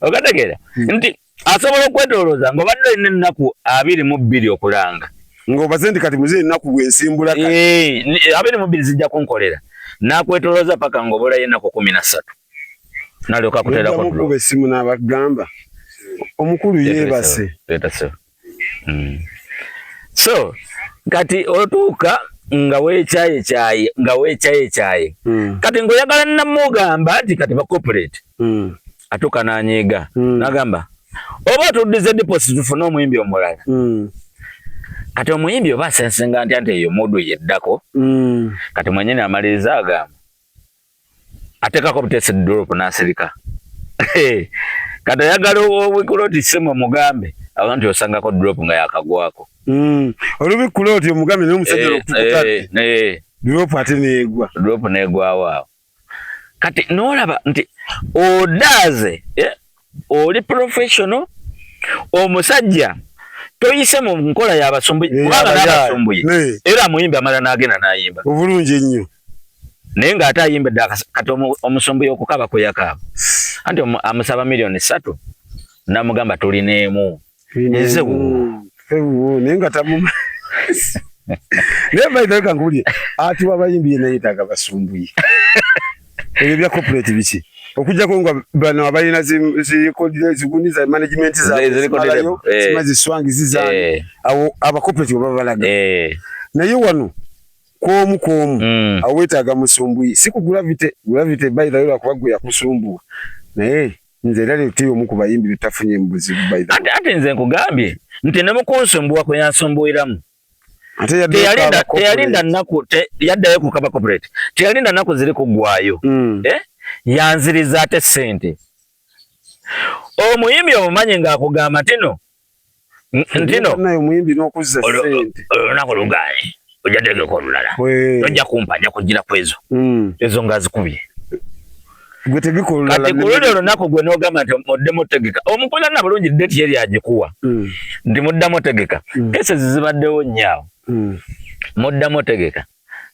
okategeera nti asobola okwetolooza ng'obadde olina ennaku 22 okulanga ng'obaze nti kati muze ennaku bwensimbula 22 zijja kunkolera nakwetolooza paka ng'obulayo ennaku 13 nalyoka kuteerako kuba essimu n'abagamba omukulu yeebase so kati otuuka nga weekyaye kati ng'oyagala namugamba nti kati ba corporate atuuka n'anyiiga n'agamba oba otuddize deposit tufune omuyimbi omulala kati omuyimbi oba asensenga nti eyo modu yeddako kati mwenyini amaliriza agamba ateekako butesi drop n'asirika kati oyagala owikula oti simu omugambe aba nti osangako drop nga yakagwako olubikula oti omugambe n'omusajja okutukutadde drop ate neegwawo awo kati n'olaba nti odaze oli professional omusajja toyise mu nkola y'abasumbuyi kubanga n'abasumbuyi era amuyimbi amala n'agenda n'ayimba obulungi ennyo naye ng'ate ayimbedde kati omusumbuyi okukaba kwe yakaaba anti amusaba $3,000,000 n'amugamba tulina emu nze naye nga tamuma naye baidaleka nkuwulire ati wabayimbi yena yeetaaga basumbuyi ebyo bya corporate biki okujjako nga bano abalina zigundi za management zaalayo zimaze swangi zizange awo abacorporate bwe babalaga naye wano kwomu awo weetaaga musumbuyi si ku gravity baidha lwakuba gwe yakusumbuwa naye nze era leetiyo omu ku bayimbi betafunye mu buzibu baidha ate nze nkugambye nti ne mukunsumbuwa kwe yansumbuwiramu teyalinda nnaku yaddayo ku kaba corporate teyalinda nnaku ziri kuggwayo yanziriza ate sente Omuyimbi omumanyi ng'akugamba tino naye omuyimbi n'okuzza ssente olunaku lugaanyi ojja tegeka olulala tojja kumpa nja kugira ku ezo ng'azikubye gwe tegeka olulala kati ku luli olunaku gwe n'ogamba nti muddemu otegeka omukulira na bulungi deeti yeri agikuwa nti muddamu otegeka kese zibaddewo nnyo awo muddamu otegeka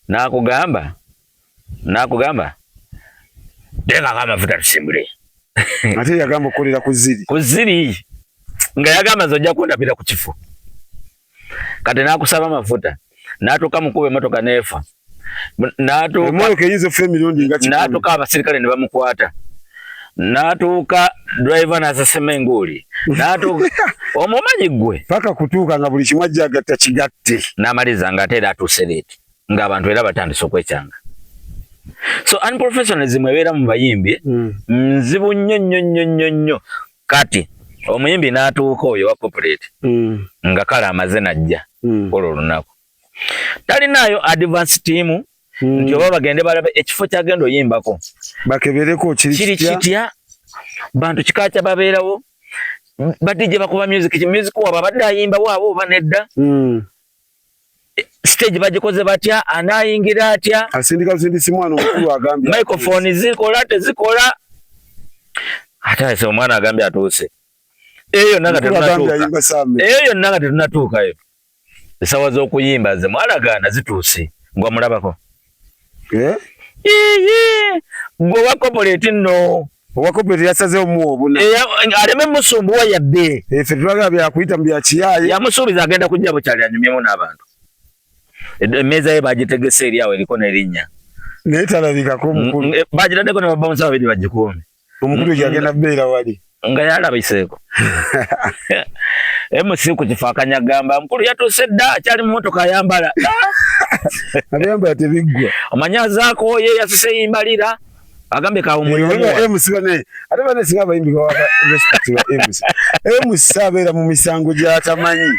n'akugamba teekako amafuta tusimbule ate yagamba okukolera ku ziri nga yagamba nze ojja kundabira ku kifo kati n'akusaba amafuta n'atuuka mukuba emmotoka n'efa n'atuuka abasirikale ne bamukwata n'atuuka driver n'asasema enguuli n'atuuka omumanyi ggwe paka kutuuka nga buli kimu ajja agatta kigatte n'amaliza ng'ate era atuuse leeti ng'abantu era batandise okwekyanga. So unprofessionalism ebeera mu bayimbi nzibu nnyo kati omuyimbi n'atuuka oyo wa corporate nga kale amaze najja olwo olunaku talinaayo advance team nti oba bagende balabe ekifo kyagenda oyimbako bakebereko kiri kitya bantu kika kya babeerawo badije bakuba music waba badde ayimba waabo oba nedda stage bagikoze batya anayingira atya asindika busindisi mwana omukulu agambye microphone zikola tezikola ate se omwana agambye atuuse eyo nanga tetunatuukayo esawa z'okuyimba ze mwalagaana zituuse ngwa mulabako gwe wa corporate nno owa corporate yasazeewo muwobuna aleme musumbuwa yadde ffe tulaga byakuyita mu byakiyaye yamusuubiza agenda kujja bukyali anyumyemu n'abantu emmeeza ye bagitegese eri awo eriko n'erinnya naye talabikako omukulu bagitaddeko ne babba musawo babiri bagikuume omukulu gyagenda beera wali nga yalabiseeko MC ku kifo akanyagamba mukulu yatuuse dda akyali mu motoka ayambala ayambala tebiggwa amanyazaako ye yasise yimbalira agambe kawo MC bane ate bane singa abayimbi MC abeera mu misango gy'atamanyi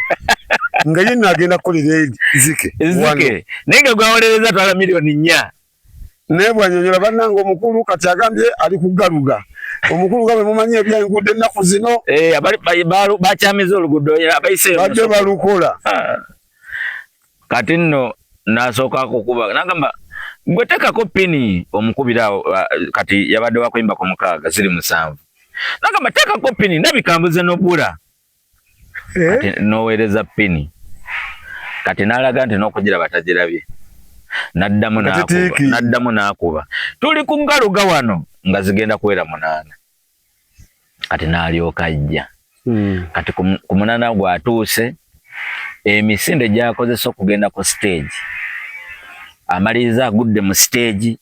nga yenna agenda kukolera zike naye nga gwawolereza twala miliyoni 4 naye bwanyonyola bannanga omukulu kati agambye ali kugaluga omukulu nga bwe mumanyi ebyenguudo ennaku zino bakyamiza oluguudo abayiseyo badde balukola kati nno n'asooka kukuba n'agamba gwe tekako pini omukubirawo kati yabadde wakuyimba ku 6 ziri 7 n'agamba tekako pini nabikambuze n'obula kati n'oweereza pini kati n'alaga nti n'okugira batagirabye n'addamu n'akuba tuli ku ngaluga wano nga zigenda kuwera 8 kati n'alyoka ajja kati ku 8 gw'atuuse emisinde gy'akozesa okugenda ku stage amaliriza agudde mu stage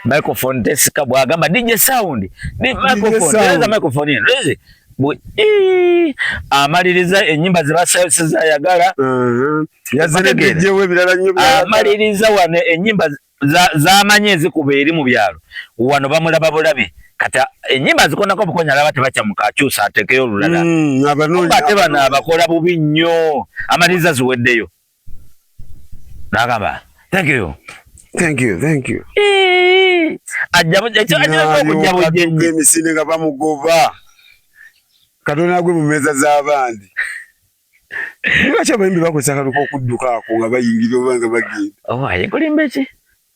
microphone tesika bwagamba DJ sound microphone amaliriza ennyimba zebasayosiza ayagala yazeregejewo ebirala nnyo amaliriza wano ennyimba z'amanyi ezikuba eri mu byalo wano bamulaba bulabi kati ennyimba zikonako bukonya alaba tebakyamuka akyusa atekeyo olulala ate bano abakola bubi nnyo amaliriza ziweddeyo n'agamba thank you ajja bujjenyi emisinde nga bamugoba Katonda gwe mu meeza z'abandi lwaki abayimbi bakozesa akaluka okudduka ako nga bayingira oba nga bagenda ayinkulimba eki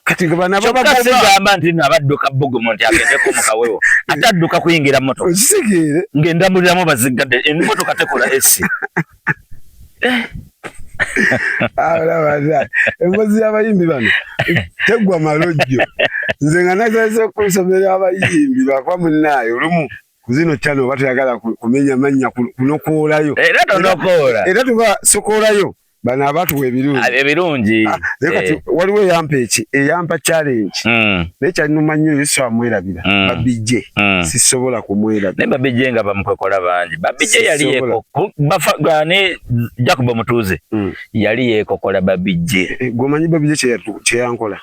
kati nga bana sigamba nti no abadduka bbugumu nti agendeko mu kawewo ate adduka kuyingira motoka okisigeere ng'endamuliramu bazigadde emotoka tekola esi empozi y'abayimbi bano teggwa malojjo nze nga nazaze okusomera abayimbi bakwa munnaayo olumu kuzino chano watu yagala kumenya manya kunokoolayo era tuba sokoolayo bana abantu ebirungi kati waliwo eyampa challenge necha numa nnyo Yesu amwerabira babije sisobola kumwerabira ne babije nga bamukwekola bangi babije yali yeko bafagane Jacob Mutuuze yali yeko kola babije gomanyi babije kye yankola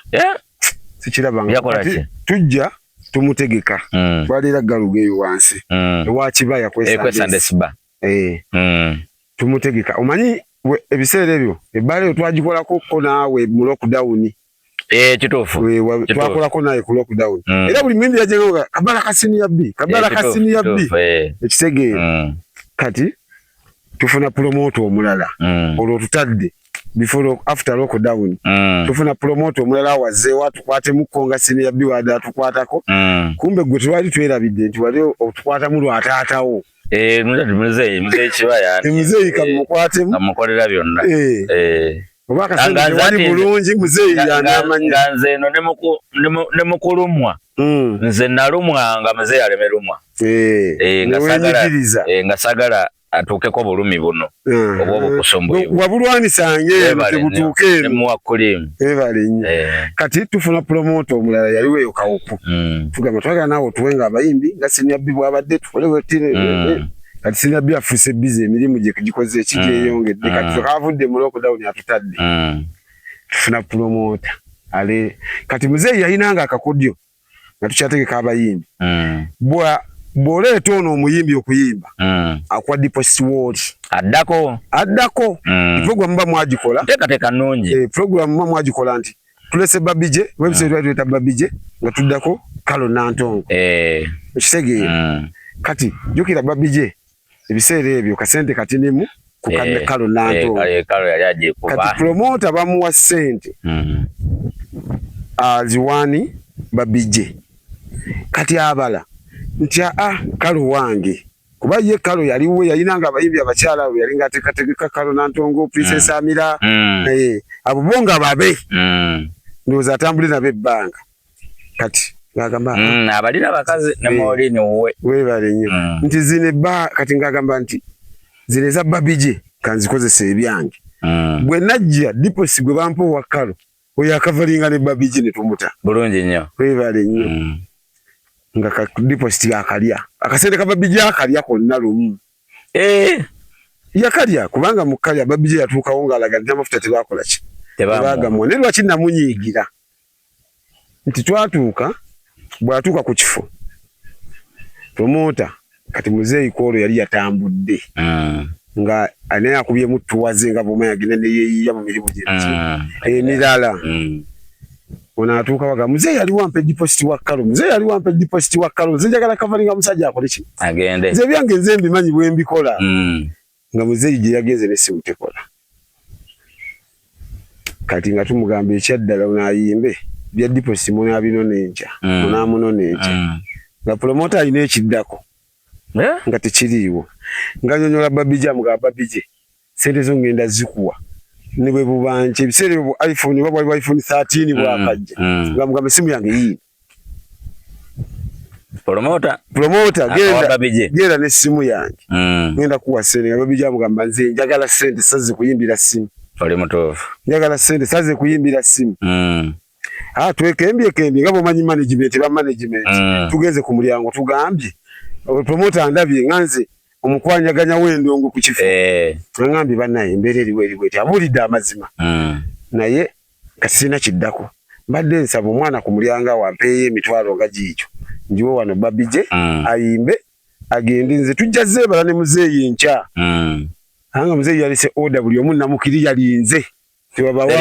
sikirabanga yakola tujja tumutegeka twalira galugeyo wansi ewa kibaya kwesandesiba tumutegeka omanyi ebiseera ebyo ebbala eyo twagikolako ko naawe mu lockdown Kituufu. Twakolako naye ku lockdown. Era buli mindi yajenga Kabala kasini ya B. Kabala kasini ya B. Ekitegeera. Kati tufuna promoter omulala. Olwo tutadde before after lockdown. Tufuna promoter omulala wazze watukwate mukonga sini ya B wada tukwatako. Kumbe gwe twali twerabidde nti wali otukwata mu lwataatawo. Muzeeyi kibaya. Muzeeyi kamukwatemu. Kamukolera byonna. Oba kasende wali bulungi muzeeyi yanamanya. Nze eno ne mukulumwa. Nze nalumwa nga muzeeyi alemerumwa. Nga sagala atuukeko bulumi buno oba obukusumbuye wabulwanisange tebutuuke nemuwakulimu kati tufuna promoter omulala yaliwo eyo Kawuku tugamba twagala naawe otuwenga abayimbi nga Senior B bwabadde tukolewo kati Senior B afuuse bize emirimu gye gikoze ekigyeyongedde kati twekavudde mu lockdown atutadde tufuna promoter kati muzeeyi yayinanga akakodyo nga tukyategeka abayimbi bw'oleeta ono omuyimbi okuyimba akwa deposit ward addako program mba mwagikola teekateeka nnungi program mba mwagikola nti tulese Babije website tuleta Babije nga tuddako Kalo Nantongo ekitegeera kati jukira Babije ebiseera ebyo kasente katinimu ku Kalo Nantongo kati promoter bamuwa ssente aziwani Babije kati abala nti Kalo wange kuba ye Kalo yaliwo yayinanga abayimbi abakyala abo yali ng'ateekateeka Kalo Nantongo Princess Amira abo bonga babe ndowooza atambule nabo ebbanga kati ng'agamba abalina bakazi ne Maureen wuwe weebale nnyo nti zino kati ng'agamba nti zino eza Babije kanzikozesa ebyange bwe najja deposit gwe bampa owa Kalo oyo akavalinga ne Babije ne tumuta bulungi nnyo weebale nnyo nga ka deposit akalya akasente ka Babije akalya konna lumu yakalya kubanga mukalya Babije yatuukawo ng'alaga nti amafuta tebakola ki tebagamwa ne lwaki namunyiigira nti twatuuka bw'atuuka ku kifo promoter kati muzeeyi kwolwo yali yatambudde nga ane akubyemu tuwaze nga bw'omanyi agenda ne yeeyiya mu mirimu gye emirala ona atuuka waga muzeeyi yali wampa deposit wa Kalo muzeeyi yali wampa deposit wa Kalo nze njagala kavalinga musajja akole ki agende nze byange nze mbimanyi bwe mbikola nga muzeeyi gye yagenze n'essimu tekola kati nga tumugamba ekyaddala onaayimbe bya deposit munaabinona enkya munaamunona enkya nga promoter alina ekiddako nga tekiriiwo nga nyonyola Babije amugamba Babije sente zo ngenda zikuwa ne bwe bubanje ebiseera ebyo iPhone oba bwali iPhone 13 bwakajja nga mugamba esimu yange yii promoter genda n'essimu yange ngenda kuwa sente nga Babije amugamba nze njagala sente saze kuyimbira simu oli mutuufu njagala sente saze kuyimbira simu twekembye nga bw'omanyi management tugenze ku mulyango tugambye promoter ndabye nganze omukwanyaganya w'endongo ku kifo ngambye bannaye embeera eriwo eti abulidde amazima naye kasina kiddako mbadde nsaba omwana ku mulyango awampeeyo emitwalo nga giikyo njiwo wano Babije ayimbe agende nze tujja zeebala ne muzeeyi nkya anga muzeeyi yalese order buli omu namukiri yalinze tewabawa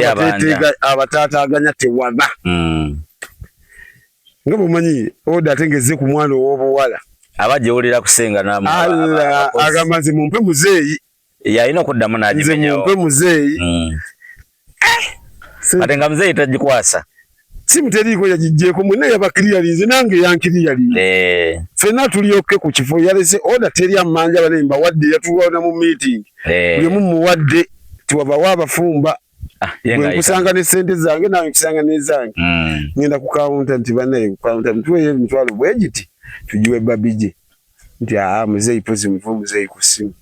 abataataaganya tewaba nga bw'omanyi order atengeze ku mwana ow'obuwala abajewulira kusenga namu agamba nze mumpe muzeeyi yalina okuddamu n'agimenyawo mumpe muzeeyi ate nga muzeeyi tagikwasa simu teriiko yagijjeeko mwena yabakiriyalinze nange yankiriyalinze ffenna tulyokke ku kifo yalese order teri ammanja bane mbawadde yatuwana mu meeting buli omu muwadde tiwabawa abafumba bwe nkusanga ne ssente zange nawe nkusanga n'ezange ngenda ku counter nti bannaye ku counter ntuweyo emitwalo bwe giti tugiwe Babije nti muzeeyi pozi muve muzeeyi ku ssimu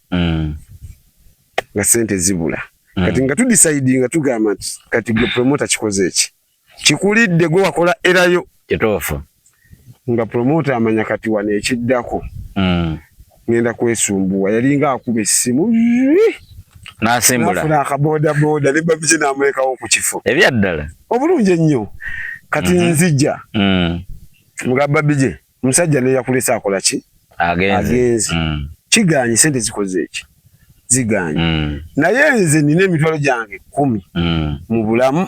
nga ssente zibula kati nga tudecide nga tugamba nti kati gwe promoter kikoze eki kikulidde gwe wakola erayo kituufu nga promoter amanya kati wano ekiddako ngenda kwesumbuwa yalinga akuba essimu n'asimbula nafuna akaboodabooda ne Babije n'amulekawo ku kifo ebyaddala obulungi ennyo kati nzijja mga Babije omusajja ne yakulese akola ki agenze kiganye sente zikoze eki ziganye naye nze nina emitwalo gyange 10 mu bulamu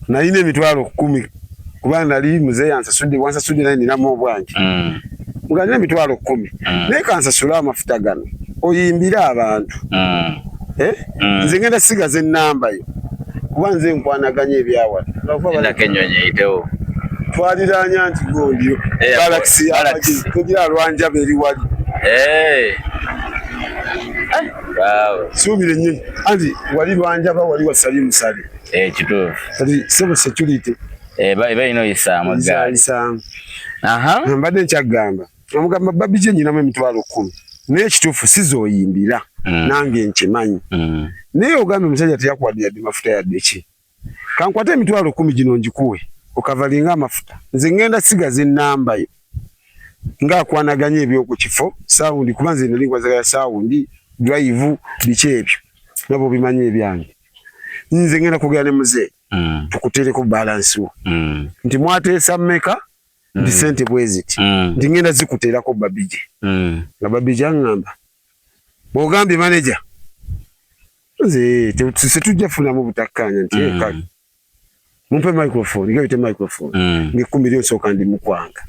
na ine mitwalo 10 kubana nali mzee ansasudde wansasudde naye ninamu obwangi mugane mitwalo 10 naye kansasula amafuta gano oyimbira abantu nze ngenda sigaze ennamba yo kuba nze nkwanaganya ebyawa kenyonye itewo twaliranya nti gondyo galaxy kugira alwanjaba eri wali suubire nnyo anti wali lwanjaba wali wasali musali kituufu kati sebo security balina oyisaamu eggaali mbadde nkyagamba amugamba Baby J nyinamu emitwalo 10 naye ekituufu sizooyimbira nange nkimanyi naye ogambe omusajja teyakuwadde yadde mafuta yadde ki kankwate emitwalo 10 gino ngikuwe okavalinga amafuta nze ngenda sigaza ennamba yo ngaakwanaganya ebyoku kifo sawundi kuba nze nali nkwazagala sawundi drive biki ebyo nabo bimanyi ebyange nze ngenda kugera ne muzeeyi tukutereko balance wo nti mwateesa mmeka nti sente bweziti nti ngenda zikuteerako Baby J nga Baby J aŋŋamba bw'ogambye manager nze setujja funamu butakkaanya nti kale mumpe microphone ngabite microphone ng'ekkumiro nsooka ndi mukwanga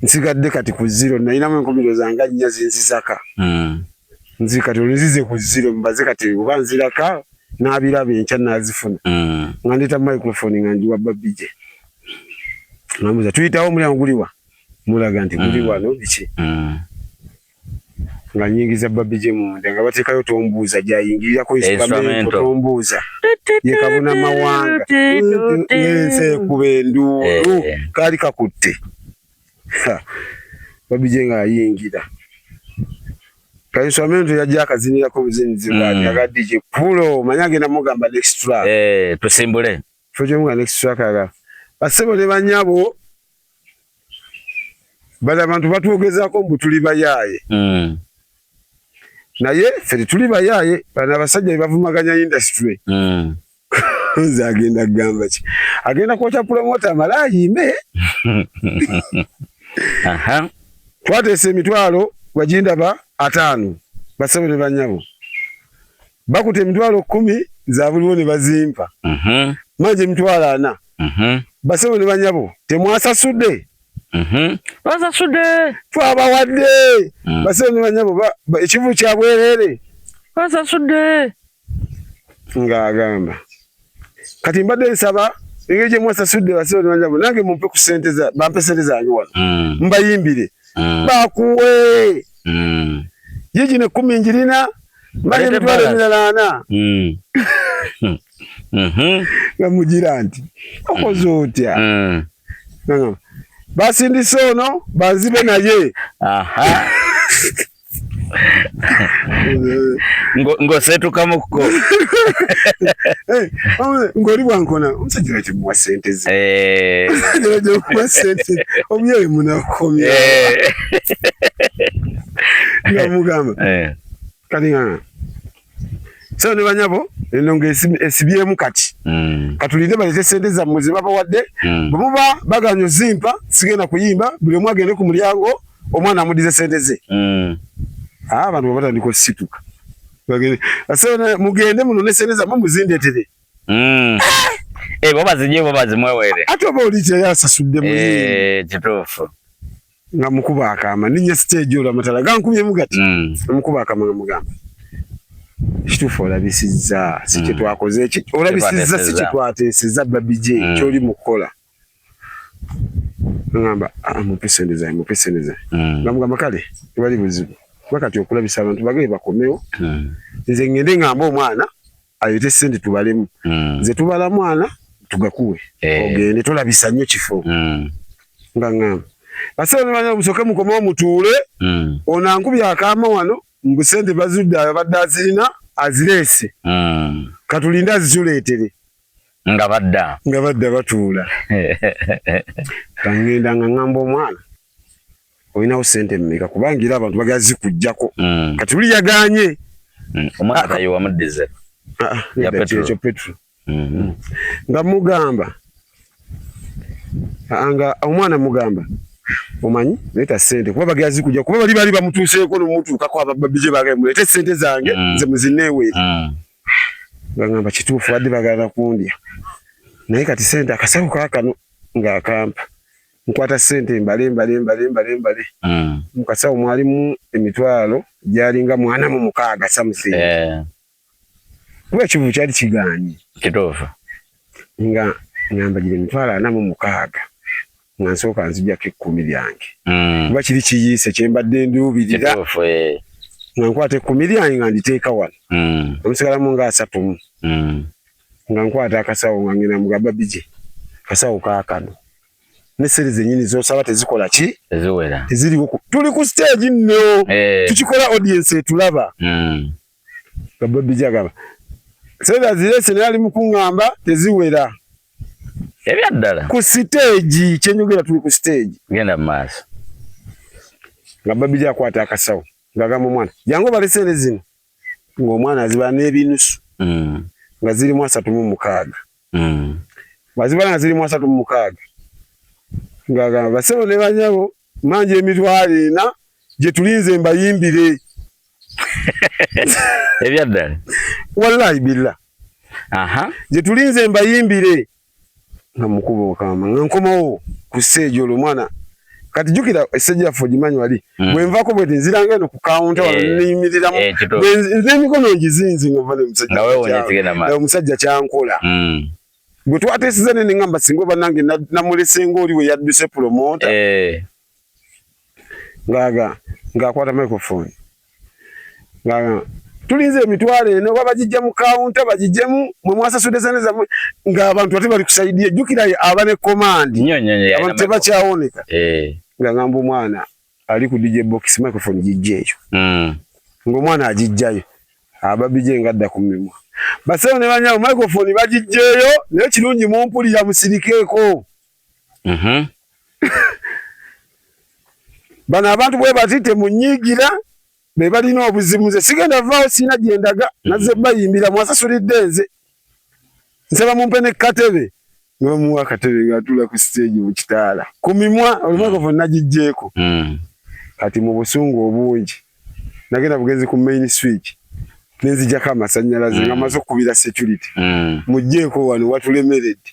nsigadde kati ku zero nalinamu enkumiro zange nnya zinzizaka nzi kati olunzize ku zero mbaze kati oba nziraka n'abiraba enkya nazifuna nga ndeeta microphone nga ndi wa Baby J namuza tuyitawo omulyango guliwa mulaga nti guli wano biki nga nyingiza Baby J munda nga bateekayo tombuuza gyayingirirako instrumento tombuuza ye kabuna mawanga yense kuba enduulu kaali kakutte Baby J nga ayingira ka instrumento yajja akazinirako buzinizi bwati aga DJ Pulo manya agenda mugamba next track tusimbule fojo munga next track aga basebo ne banyabo bala abantu batwogezaako mbu tuli bayaye naye feri tuli bayaye bana basajja bavumaganya industry nze agenda gamba ki agenda kwota promoter malayime twateesa emitwalo gwagindaba 5 basebo ne banyabo bakute emitwalo 10 za buliwo ne bazimpa manje emitwalo 4 basebo ne banyabo temwasasudde basasudde twabawadde basebo ne banyabo ekivu kya bwerere basasudde ng'agamba kati mbadde nsaba engeri gye mwasasudde basebo ne banyabo nange mumpe ku sente bampe sente zange wano mbayimbire bakuwe ye gino 10 njirina mbaye emitwalo 4 nga mugira nti okoze otya basindise ono bazibe naye ng'oseetukamuko ng'oli bwankona omusajja lwaki muwa sente ze muwa sente omyoyo munakomya nga mugamba kati nga so ne banyabo eno ng'esibyemu kati katulinde balete sente zammwe ze babawadde bwe muba baganya zimpa sigenda kuyimba buli omu agende ku mulyango omwana amudize sente ze abantu babatandika osituka mugende munone sente zammwe muzindeetere babazijje babazimwewere ate oba oli kyeyasasudde muyimbi kituufu nga mukuba akama ninnya stage olwo amatala gankubyemu gati mukuba akama nga mugamba kituufu olabisizza si kye twakoze olabisizza si kye twateesezza Baby J kyoli mu kukola ngamba mumpe sente zange nga mugamba kale tewali buzibu kuba kati okulabisa abantu bagee bakomewo nze ngende ngamba omwana ayite sente tubalemu nze tubala mwana tugakuwe ogende tolabisa nnyo kifo nga ngamba basebo ne banyabo musooke mukomewo mutuule ono ankubye akaama wano mbu sente bazudde abadde azirina azireese katulinde azituleetere nga badda batuula kangenda nga ngamba omwana olinawo sente mmeka kubanga era abantu bagala zikujjako kati buli yaganye omwana tayiwamu diesel ekyo petro nga mugamba nga omwana mugamba omanyi leeta sente kuba bagala zikujja kuba bali bamutuuseeko nomutuukako Baby J bagala mulete sente zange nze muzineeweeri bagamba kituufu badde bagala kundya naye kati sente akasawo kaakano ng'akampa nkwata sente mbale mu kasawo mwalimu emitwalo gyalinga 46 Samusingi kuba ekivubu kyali kigaanye kituufu nga ngamba gire emitwalo 46 nga nsooka nzijjako 10 lyange kuba kiri kiyiise kyembadde nduubirira kituufu nga nkwata 10 lyange nga nditeeka wano omusigalamu nga 3 nga nkwata akasawo nga ngenda mugaba bije kasawo kaakano ne series ennyini z'osaba tezikola ki teziwera teziriwo tuli ku stage nno tukikola audience etulaba gaba bije agamba series zirese nali mukungamba teziwera ebyaddala ku stage kyenyogera tuli ku stage genda maaso gaba bije akwata akasawo ngagamba omwana jangu balesene zino ng'omwana aziba n'ebinusu nga zirimu 36 bazibala nga zirimu 36 ngagamba basebo ne banyabo manje emitwalo 4 gye tulinze mbayimbire ebyaddala wallahi billah gye tulinze mbayimbire nga mukubo kama nga nkomawo ku stage olwo mwana kati jukira esseji yaffe ogimanyi wali bwe nvaako bwe nziranga eno ku kawunta wano niyimiriramu nze emikono ngizinzi nga omusajja kyankola bwe twateesiza ne ngamba singa oba nange namulese ng'oli we yadduse promota ng'akwata microphone tulinze emitwalo eno oba bagijja mu kawunta bagijjemu mwe mwasasudde sente zammwe ng'abantu ate bali kusaidiye jukira aba ne komandi abantu tebakyawoneka nga ngamba omwana ali ku DJ box microphone gijjeeyo ng'omwana agijjayo ababije ngadda ku mimwa basebo ne banyawo microphone bagijjeeyo naye kirungi mumpulira musirikeeko bano abantu bwe batite munyiigira be balina obuzibu nze sigenda vaawo siina gye ndaga nazze bayimbira mwasasulidde nze nsaba mumpe ne katebe n'omuwa katebe ng'atula ku stage mu kitaala ku mimwa olumicrophone nagijjeeko kati mu busungu obungi nagenda bugenzi ku main switch nenzijako amasannyalaze nga maze okubira security mugjeeko wano watulemeredde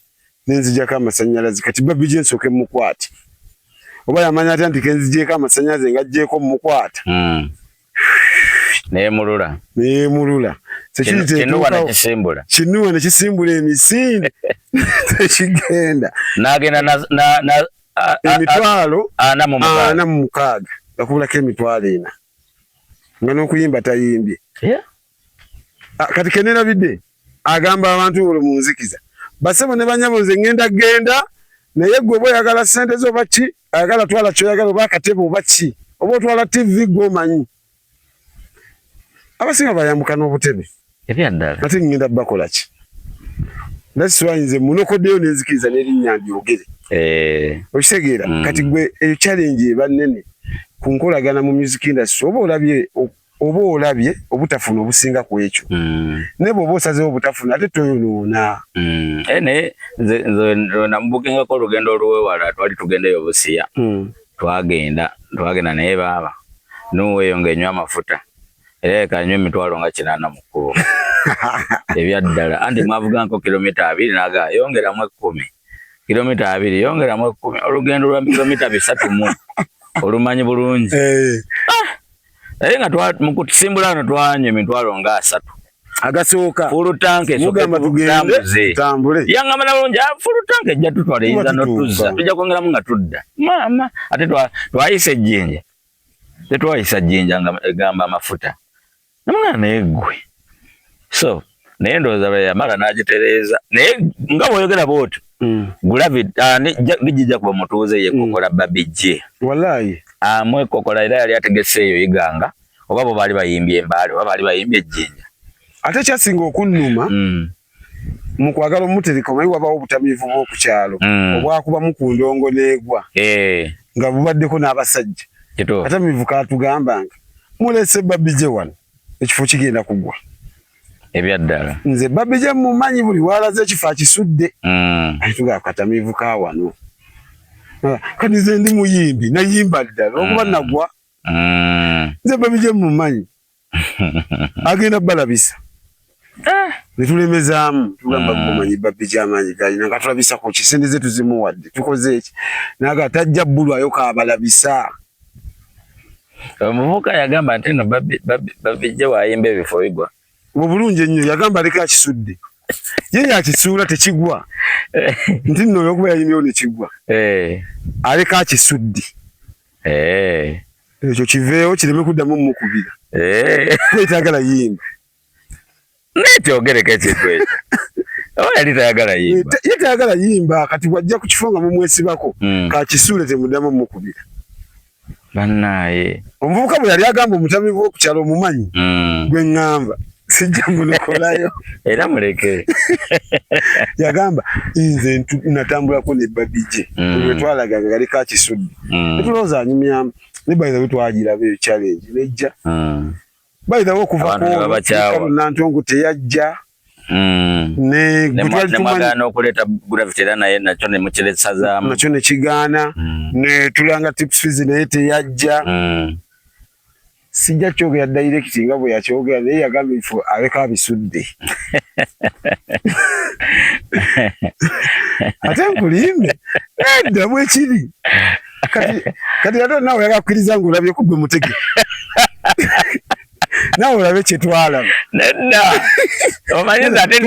nenzijako amasannyalaze kati babije nsooke mukwate oba yamanya ati nti kenzijjeeko amasannyalaze ngajjeeko mumukwata neemulula kinuwa ne kisimbula emisinde tekigenda n'agenda emitwalo 46 akubulako emitwalo 4 nga n'okuyimba tayimbye kati kenerabidde agamba abantu olwo munzikiza basebo ne banyabo nze genda naye gwe oba oyagala sente zo oba ki ayagala twala kyoyagala oba akatebe oba ki oba otwala TV gwomanyi abasinga bayambuka n'obutebe ebyaddala ate ngenda bakola ki nasiwanyinze munokoddeyo nenzikiriza n'erinnya ndyogere okitegeera kati gwe eyo challenge eba nnene ku nkolagana mu music industry oba olabye obutafuna obusinga ku ekyo ne bw'oba osazeewo obutafuna ate toyonoona naye nze namubukingako olugendo oluwewala twali tugendeyo Busiya twagenda naye baaba nuweeyo ng'enywa amafuta era ekanywa emitwalo nga 80 mu kkubo ebyaddala anti mwavuganko kilomita 2 naga yongeramu 10 kilomita 2 yongeramu 10 olugendo lwa kilomita 3 olumanyi bulungi naye nga mukutusimbula no twanywa emitwalo nga 3 agasooka fulu tanke mugamba tugende tambule yangamba nalungi fulu tanke ejja tutwala eyinza notuzza tujja kwongeramu nga tudda mama ate twayisa ejjinja tetwayisa jjinja nga egamba amafuta namugana naye ggwe so naye ndowooza bwe yamala n'agitereeza naye nga bw'oyogera bw'otyo gijja kuba mutuuze ye kokola babijje wallahi amwe kokola era yali ategeseeyo yiganga oba bo baali bayimbye embaale oba baali bayimbye ejjinja ate kyasinga okunnuma mu kwagala omutereka omanyi wabawo obutamiivu bw'oku kyalo obwakubamu ku ndongo n'egwa nga bubaddeko n'abasajja katamiivu kaatugambanga mulese babije wano ekifo kigenda kugwa ebyaddala nze babije mumanyi buli walaze ekifo akisudde ayituga katamiivu ka wano kati nze ndi muyimbi nayimba ddala okuba nagwa nze babije mumanyi agenda balabisa Nitulemezaamu tugamba kumanyi babbi kyamaanyi galina nga tulabisa ku kisende ze tuzimuwadde tukoze eki naga tajja bbulwayo kaabalabisa. Omuvubuka yagamba nti no babbi gye waayimba ebifo bigwa obulungi ennyo yagamba aleka akisudde ye yakisuula tekigwa nti nno olwokuba yayimyewo ne kigwa aleka akisudde ekyo kiveewo kireme kuddamu mukubira tayagala yimba netyogereko ekintu ekyo oba yali tayagala yimba ye tayagala yimba kati wajja ku kifo nga mumwesibako kakisuule temuddamu mukubira bannaaye omuvubuka bwe yali agamba omutami bw'okukyalo omumanyi gwe ŋŋamba sijja munokolayo era muleke yagamba nze natambulako ne babije bwe twalaganga galiko akisudde netulowooza anyumyamu ne bayithawe twagiraba eyo challenge nejja bayithawe okuvako Nantongo teyajja nemwagaana okuleeta gravity era naye nakyo nemukiresazaamu nakyo nekigaana ne tulanga tips fees naye teyajja sijja kyogera direct nga bwe yakyogera naye yagamba ifo aleka abisudde ate nkulimbe edda bwekiri kati ate naawe yagakkiriza ngaolabye ku gwe mutege naawe olabe kyetwalaba nedda omanyiza ate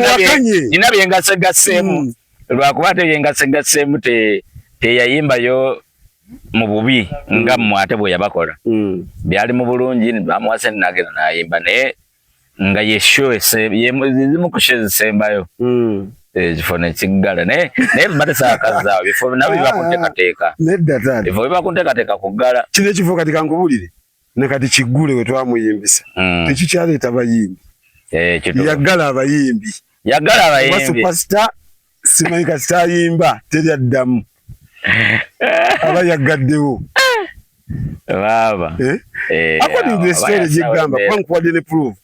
nina byengasegaseemu lwakuba ate byengasegaseemu teyayimbayo mu bubi nga mmwe ate bwe yabakola byali mu bulungi bamuwase nagenda nayimba naye nga yesho zimu ku sho ezisembayo ekifo nekiggala naye bimate saakazaawo bifo nabyo bibakunteekateeka bifo bibakunteekateeka kuggala kino ekifo kati kankubulire ne kati kiggule we twamuyimbisa tekikyaleeta bayimbi yaggala abayimbi oba supasita simanyi kasita ayimba teryaddamu aba yaggaddewo baba according to the story gyegamba kuba nkuwadde ne proof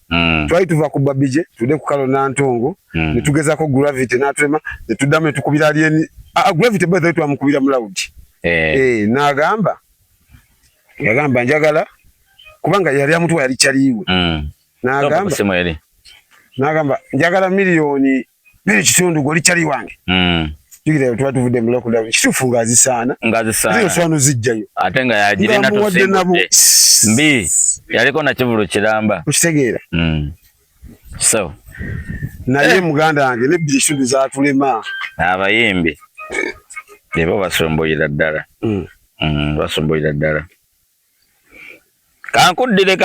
twali tuva ku babije tudde ku kalo Nantongo ne tugezako gravity n'atulema ne tuddamu ne tukubira alieni gravity bwe twamukubira mu loud n'agamba yagamba njagala kubanga yali amutwa yali kyaliwe n'agamba njagala miliyoni 2.5 goli kyali wange jigire tuba tuvudde mu lockdown kitufu ngazisaana zio swano zijjayo ate nga yagirina tusimbe mbi yaliko na kivulu kiramba ukitegeera so naye muganda wange ne bishundi zatulema abayimbi ebo basomboyira ddala basomboyira ddala kankuddire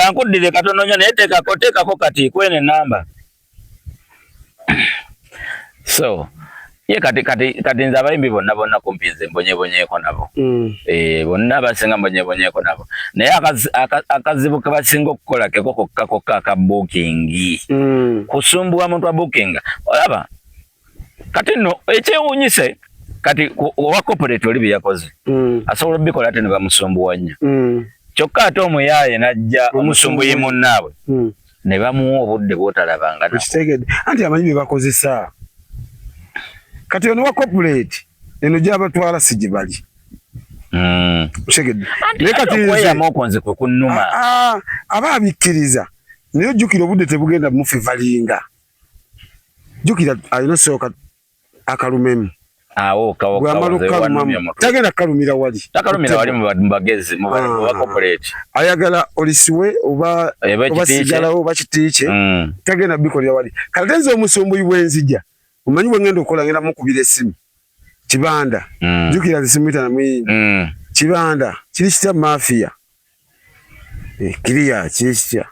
katono nnyo naye teekako kati kwene namba so ye kati nze abayimbi bonna kumpi nze mbonyebonyeeko nabo bonna basinga mbonyebonyeeko nabo naye akazibu ke basinga okukola keko kokka aka bookingi kusumbuwa muntu wa bookinga olaba kati nno ekyewuunyise kati owa corporate oli byeyakoze asobola obikola ate ne bamusumbuwa nnyo kyokka ate omuyaaye najja omusumbuyi munnaabwe ne bamuwa obudde bwotalabanga nakitegedde anti amanyi bye bakozesa kati ono wa corporate eno gyabatwala si gye bali otegedde naye kati nze kwe kunnuma aba abikkiriza naye ojjukira obudde tebugenda bumufevalinga jjukira alina sooka akalumemu awo tagenda kalumira wali mu bagezi mu corporate ayagala olisiwe oba sigalawo oba kitiike tagenda bikolera wali kati tenze omusumbuyi bwenzija omanyi bwe ngenda okukola ngenda mukubira essimu kibanda jjukira essimu itana muyimbi kibanda kiri kitya mafiya kiriya kiri kitya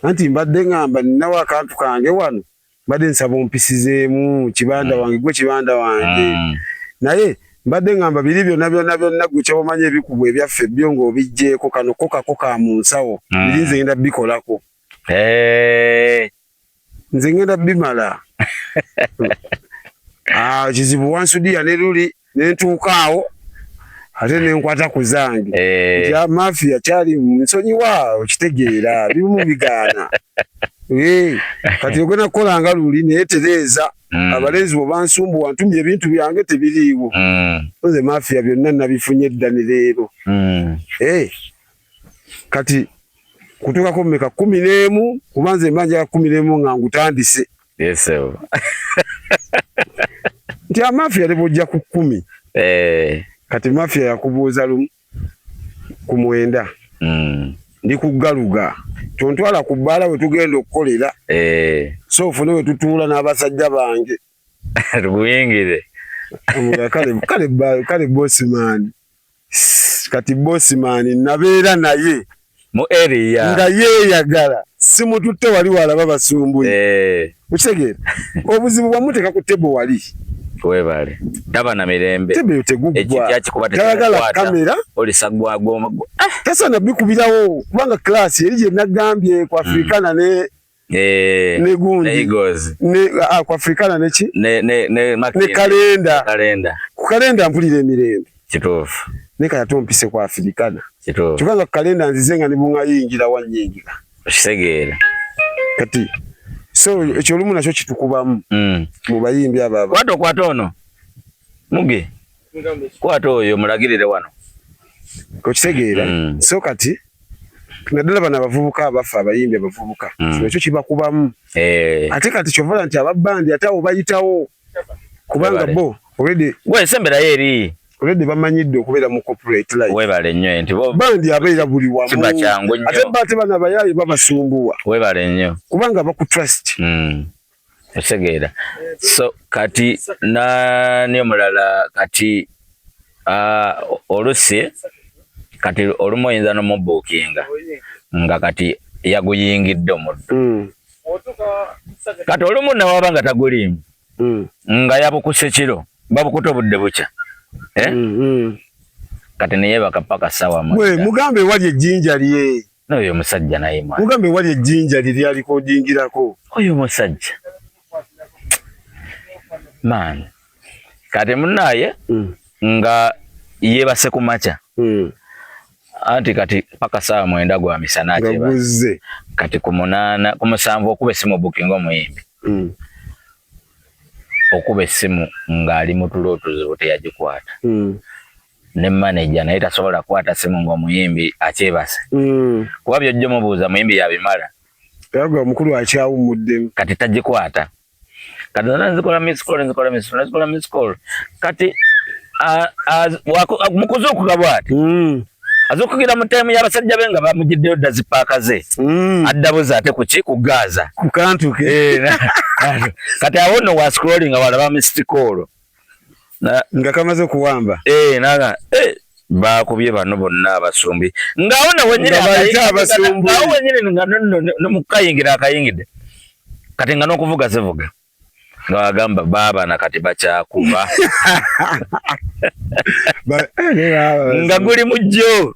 anti mbadde ngamba ninawo akantu kange wano mbadde nsaba ompisizeemu kibanda wange gwe kibanda wange naye mbadde ngamba biri byonna gwe kyomanyi ebikubwa ebyaffe byo ng'obijjeeko kano kokako ka mu nsawo biri nze ngenda bikolako nze ngenda bimala kizibu wansudiya ne luli nentuukaawo ate nenkwata ku zange nti mafiya kyali nsonyiwa okitegeera bimu bigaana kati ogenda kukola nga luli naye tereeza abalenzi bwe bansumbuwa ntumye ebintu byange tebiriiwo nze mafiya byonna nabifunye edda ne leero kati kutuukako mmeka 11 kubanze embanja ya 11 nga ngutandise. Yes. Nti amafia lebojja ku 10. Kati mafia yakubuuza lumu ku 9. Ndi kugaluga. Tontwala ku bbaala we tugenda okukolera. So ofune we tutuula n'abasajja bange. Rubuyingire. Kale bossman. Kati bossman nabeera naye mu area nga yeeyagala simututte wali walaba basumbuye. Ukitegeera obuzibu bwamuteka ku tebo wali webale taba na mirembe tebe tegugwa tayagala kamera olisagwa goma tasana bikubirawo kubanga class eri je nagambye kwa Africana ne gundi ne kwa Africana neki ne kalenda ku kalenda mpulire emirembe kituufu nika yatompise kwa Africana kituufu kubanga kalenda nzizenga ne bunga yingira wanyingira kisegeera kati so ekyo lumu nakyo kitukubamu mu bayimbi ababa kwata ono muge kwata oyo mulagirire wano ko kisegeera so kati naddala bana abavubuka abafa abayimbi abavubuka nakyo kibakubamu ate kati kyovala nti ababandi atawo bayitawo kubanga bo already gwe sembera yeri already bamanyidde okubeera mu corporate life webale nnyo nti bandi abeera buli wamu kiba kyangu nnyo ate bate bana bayayi babasumbuwa webale nnyo kubanga bakutrust osegeera so kati nani omulala kati olusi kati olumu oyinza n'omubuukinga nga kati yaguyingidde omuddo kati olumu nawaba nga tagulimu nga yabukuse kiro babukuta obudde bukya kati naye bakapaka sawa mwe mugambe wali ejjinja lye n'oyo omusajja naye mwana mugambe wali ejjinja lye lyaliko odingirako oyo omusajja man kati munaye nga yebase ku makya anti kati paka sawa 9 gwa misana akyebase kati ku 8 ku 7 okuba essimu booking omuyimbi okuba essimu ng'ali mu tulo otuzibu teyagikwata ne manager naye tasobola kukwata simu ng'omuyimbi akyebase kuba byojja mubuuza muyimbi yabimala yaga omukulu akyawumuddemu kati tagikwata kati nzikola miss call kati mukuzuukuka bwati azukugira mu time y'abasajja be nga bamugiddeyo dda zipaaka ze addabuza ate kuki ku Gaza ku kantuke kati awo nno wa scrolling walaba missed call nga kamaze kuwamba naga bakubye bano bonna abasumbi ngaawo na wenyine nga nomukayingira akayingidde kati nga n'okuvuga zivuga nga wagamba baba na kati bakyakuba nga guli mujjo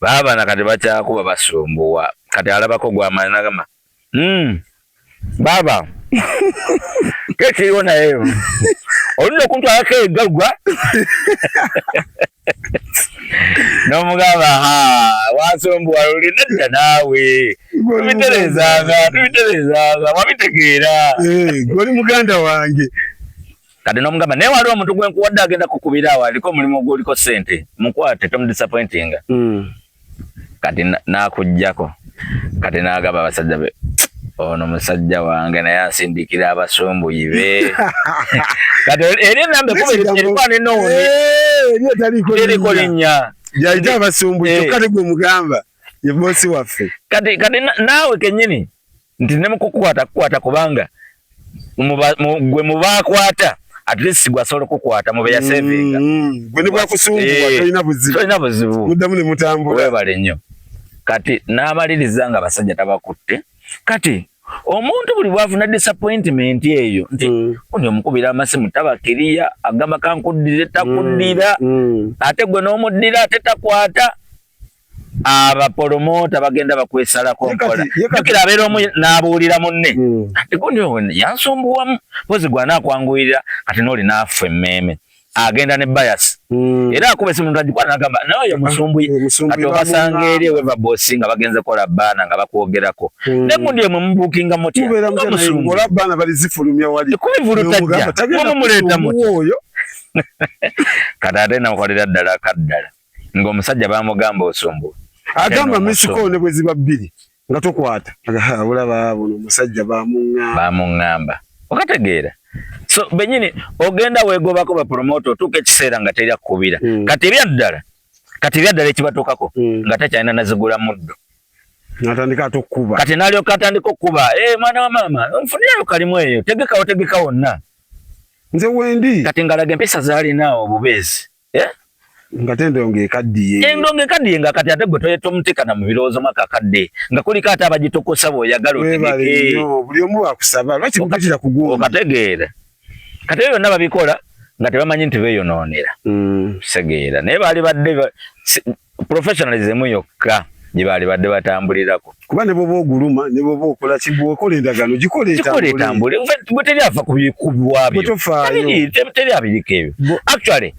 baba na kati bakyakuba basumbuwa kati alabako gwamaani nagamba baba kekiriwo naye olina okuntwalako egagwa n'omugamba wasumbuwa olina dda naawe tubiterezanga wabitegeera goli muganda wange kati n'omugamba naye waliwo omuntu gwenkuwadde agenda kukubira awo aliko omulimu gwoliko ssente mukwate tomudisappointinga kati n'akuggyako kati n'agamba abasajja be ono musajja wange naye asindikira abasumbuyi be kati eri enamba ekubekwana enooni eriko linnya jaita abasumbuyi kati gwe mugamba ye bosi waffe kati naawe kennyini nti ne mukukwata kubanga gwe mubakwata at least gwasobola okukwata mube ya savinga gwe ne bwakusumbuwa tolina buzibu muddamu ne mutambula webale nnyo kati n'amaliriza nga abasajja tabakutte kati omuntu buli bwafuna disappointment eyo nti oni omukubira amasimu tabakiriya agamba kankuddire takuddira ate gwe n'omuddira ate takwata abapromota bagenda bakwesalako mpola jukira abeera omu n'abuulira munne ati guni yansumbuwamu pozi gwanaakwanguyirira kati n'oli naafa emmeeme agenda ne bias era akuba esimu ntagikwata nagamba naye musumbuye kati obasanga eri eweva bosi nga bagenze kola baana nga bakwogerako negundi emwe mubuukinga mutya ola baana bali zifulumya wali kubivulutajja mumuleeta mutya kati ate namukolera ddala akaddala ng'omusajja bamugamba osumbuwa agamba misiko ne bweziba bbiri nga tokwata olaba buno musajja bamungamba okategeera so benyini ogenda wegobako ba promoter tuke kiseera nga teri akubira kati byaddala ekibatokako nga takyalina nazigula muddo natandika tokuba kati nalyo katandika okuba mwana wa mama nfunirayo kalimu eyo tegeka wonna nze wendi kati ngalaga empisa zaalinawo obubeezi ngatendo ngekaddiye nga kati ate gwe tomutekana mu birowoozo maka akadde nga kuliko ate abagitokosa bw'oyagala otegeke buli omu akusaba lwaki mukatira kuguma okategeera kati ebyo byonna babikola nga tebamanyi nti beeyonoonera segeera naye baali badde professionalism yokka gye baali badde batambulirako kuba ne bwoba oguluma ne bwoba okola kibwokola endagano gikola etambule bwe teri afa kubwabyo teri abiriko ebyo actually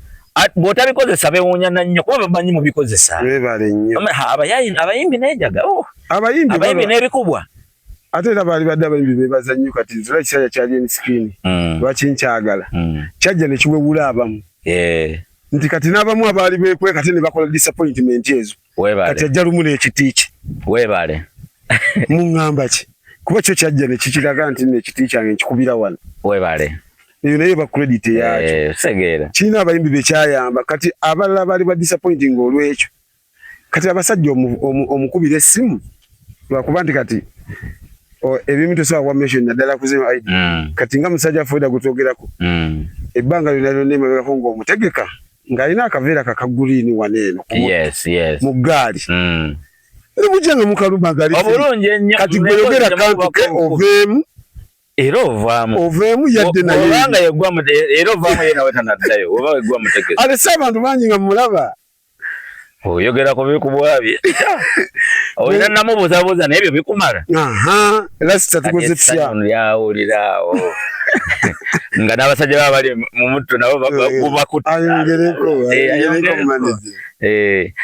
bw'otabikozesa beewuunya na nnyo kuba bamanyi mu bikozesa abayimbi nejaga abayimbi n'ebikubwa ate era baali badde abayimbi beebaza nnyo kati nzira kisaya kyali enisikini lwaki nkyagala kyajja ne kiwewula abamu nti kati n'abamu abaali beekweka ate ne bakola disappointment ezo kati ajja lumu n'ekiti kye weebale muŋŋamba ki kuba kyo kyajja ne kikiraga nti n'ekiti kyange nkikubira wano weebale eyo naye ba credit yakyo segeera kirina abayimbi bekyayamba kati abalala baali ba disappointing olwekyo kati abasajja omukubira essimu lwakuba nti kati ebimu tosobola wamesho naddala kuzima ID kati nga musajja foida gutwogerako ebbanga lyonna lyonna emabegako ng'omutegeka ng'alina akaveera kakagulini waneeno mu ggaali eri mujja nga mukalumagali kati gweyogera kantuke oveemu era ovamu yadde naye obanga yegwa era ovamu yena wetanaddayo oba wegwa mutegeka ate si abantu bangi nga mulaba oyogera ku bikubwabye olina namubuuzabuuza naye ebyo bikumala era sitatukoze tutya lyawuliraawo nga n'abasajja baba bali mu mutto nabo ayongereko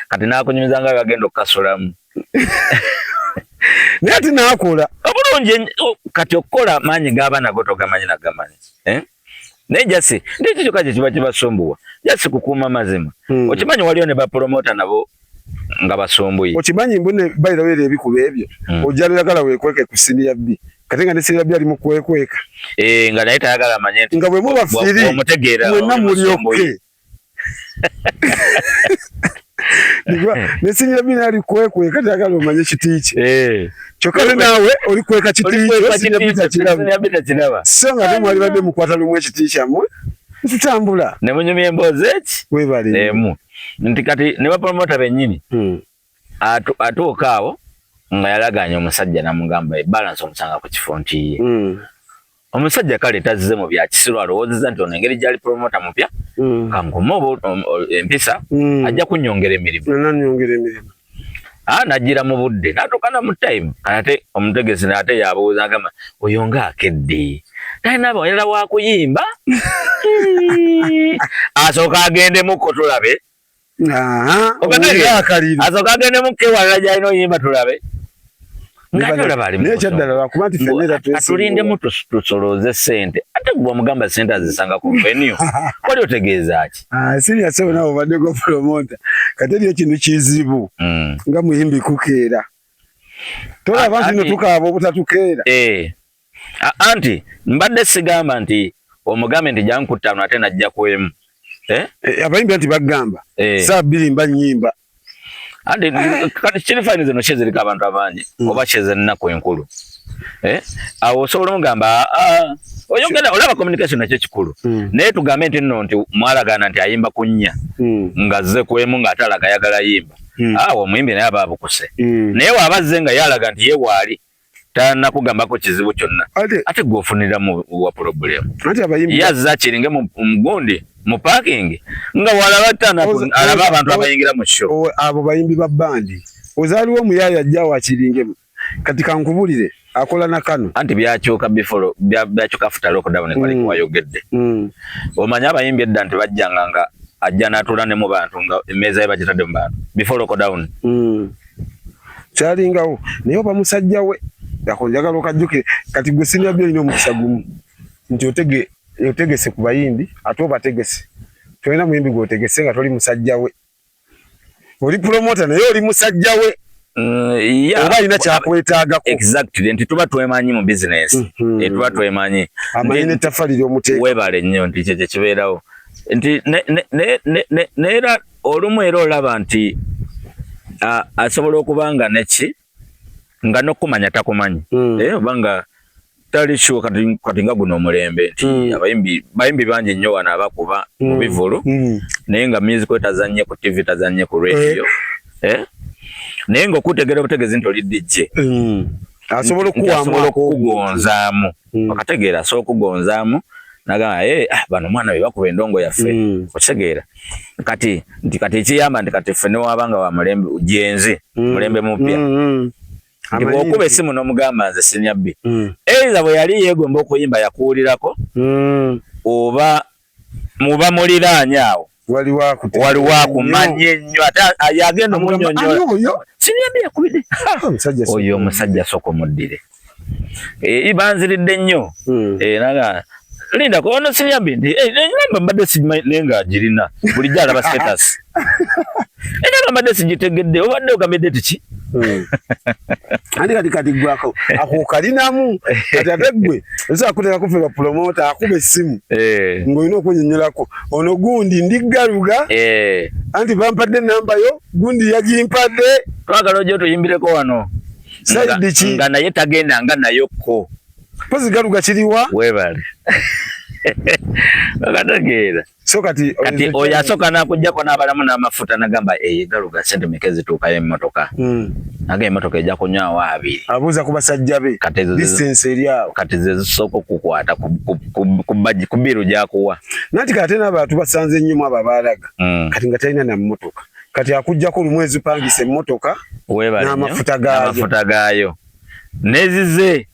kati n'akunyumiza nga bagenda okukasulamu naye ati naakola obulungi kati okukola maanyi gaba nago togamanyi nagamanyi naye jasi ndekikyo kati kiba kibasumbuwa jasi kukuuma mazima okimanyi waliyo ne bapromota nabo nga basumbuye okimanyi mbone bayiraweera ebikuba ebyo ojjala oyagala weekweke ku siniya bbi kate nga ne siniya bbi ali mu kwekweka nga naye tayagala amanye nti nga bwe muba firi mwenna mulyokke ne siniya bbi naali kwekweka tayagala omanye kiti kye kyokka ne naawe oli kweka kiti kyo siniya bbi takiraba so nga temwali badde mukwata lumu ekiti kyammwe ntutambula ne munyumya emboozi eki webale emu nti kati ne bapromota bennyini atuuka awo nga yalaganya omusajja namugamba ebalansi omusanga ku kifo ntiye omusajja kale tazze mu bya kisiru alowoozezza nti ono engeri gyali promota mupya kankuma empisa ajja kunnyongera emirimu najjira mu budde natuuka na mu time ate omutegesi naate yabuuza agamba oyo ng'akedde talina abayala wa kuyimba asooka agendemuko tulabe asooka agendemuko ewalala gyalina oyimba tulabe atulindemu tusolooze sente ate gwe omugamba sente azisanga ku venue wali otegeeza ki siriasewo nawe obaddeko promota kati eriyo kintu kizibu nga muyimbi kukeera tolaba nti netukaaba obutatukeera anti mbadde sigamba nti omugambe nti jankutano ate najja kwemu abayimbi nti bagamba saa bbiri mba nnyimba andi kati kiri fine zino kyeziriko abantu abangi oba kyeze ennaku enkulu awo osobola omugamba oyogera olaba communication nakyo kikulu naye tugambe nti nno nti mwalagana nti ayimba ku nnya nga zze kwemu ng'atalaga ayagala yimba awo omuyimbi naye aba abukuse naye waaba azze nga yalaga nti ye waali tanakugambako kizibu kyonna ate gwofuniramu wa problemu yazza kiringe mu mugundi mu parking nga walaba alaba abantu abayingira mu show abo bayimbi ba bandi ozaaliwo omuyaya ajja wakiringemu kati kankubulire akola na kano anti byakyuka before byakyuka after lockdown kwali kwayogedde omanya abayimbi edda nti bajjanga nga ajja n'atuula ne mu bantu nga emmeeza ye bagitadde mu bantu before lockdown kyalingawo naye oba musajja we yakonjagala okajjukire kati gwe siniya byo olina omukisa gumu nti otegese ku bayimbi ate obategese tolina muyimbi gwotegese nga toli musajja we oli promoter naye oli musajja we oba alina kyakwetaagako exactly nti tuba twemanyi mu business tuba twemanyi amanyi n'ettafali ly'omuteeka weebale nnyo nti kye kibeerawo nti neera olumu era olaba nti asobola okuba nga neki nga n'okumanya takumanyi oba nga tali sure kati nga guno omulembe nti bayimbi bangi nnyo wano abakuba mu bivulu naye nga music etazannye ku TV tazannye ku radio naye ng'okutegeera obutegeezi nti oli DJ asobola okukugonzaamu okategeera asobola okugonzaamu nagamba bano omwana we bakuba endongo yaffe okitegeera kati ekiyamba nti kati ffe newabanga wa mulembe jenzi mulembe mupya nti bw'okuba essimu n'omugamba nze Senior B eiza bwe yali yeegomba okuyimba yakuwulirako oba muba muliraanye awo waliwo akumanye ennyo ate yagenda omunnyonnyola Senior B yakubidde oyo omusajja sooka omuddire banziridde nnyo naga linda ko ono Senior B namba mbadde simanyi naye ng'agirina bulijjo alaba status namba mbadde sigitegedde obadde ogambedde tiki andi kati gwako ako kalinamu kati ate gwe osa kuteekako ffe bapromota akuba essimu ng'olina okunnyonnyolako ono gundi ndiggaluga anti bampadde namba yo gundi yagimpadde twagala ojja otuyimbireko wano saidi ki nga naye tagenda nga nayokko pozi galuga kiriwa weebale akategeera so kati oyo asooka n'akuggyako n'abalamu n'amafuta nagamba galuga sente meka ezituukayo emmotoka naga emmotoka ejja kunywawo 2 abuuza ku basajja be distance eri awo kati ze zisooka okukwata ku biru gyakuwa nanti kati n'abantu basanze nnyo abo abaalaga kati nga talina na mmotoka kati akuggyako olumwezi upangisa emmotoka n'amafuta gaayo nezize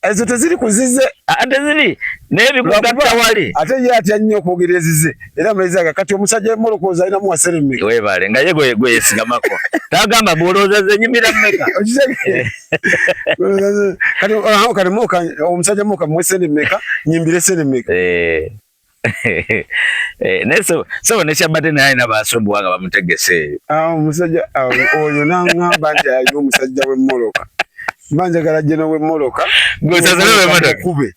ezo teziri kuzize ate ziri n'ebikugatta wali ate ye atya nnyo okwogera ezize era amaizi kati omusajja w'emmolokoozi alinamu waseremme weebale nga ye gwe yesigamako tagamba bw'olowooza ze nyimira mmeka kati omusajja moka muwe sente mmeka nyimbire sente mmeka naye so nekyabate naye alina baasombuwa nga bamutegese omusajja oyo n'aŋŋamba nti alina omusajja w'emmoloka banjagala jeno w'emmoloka kube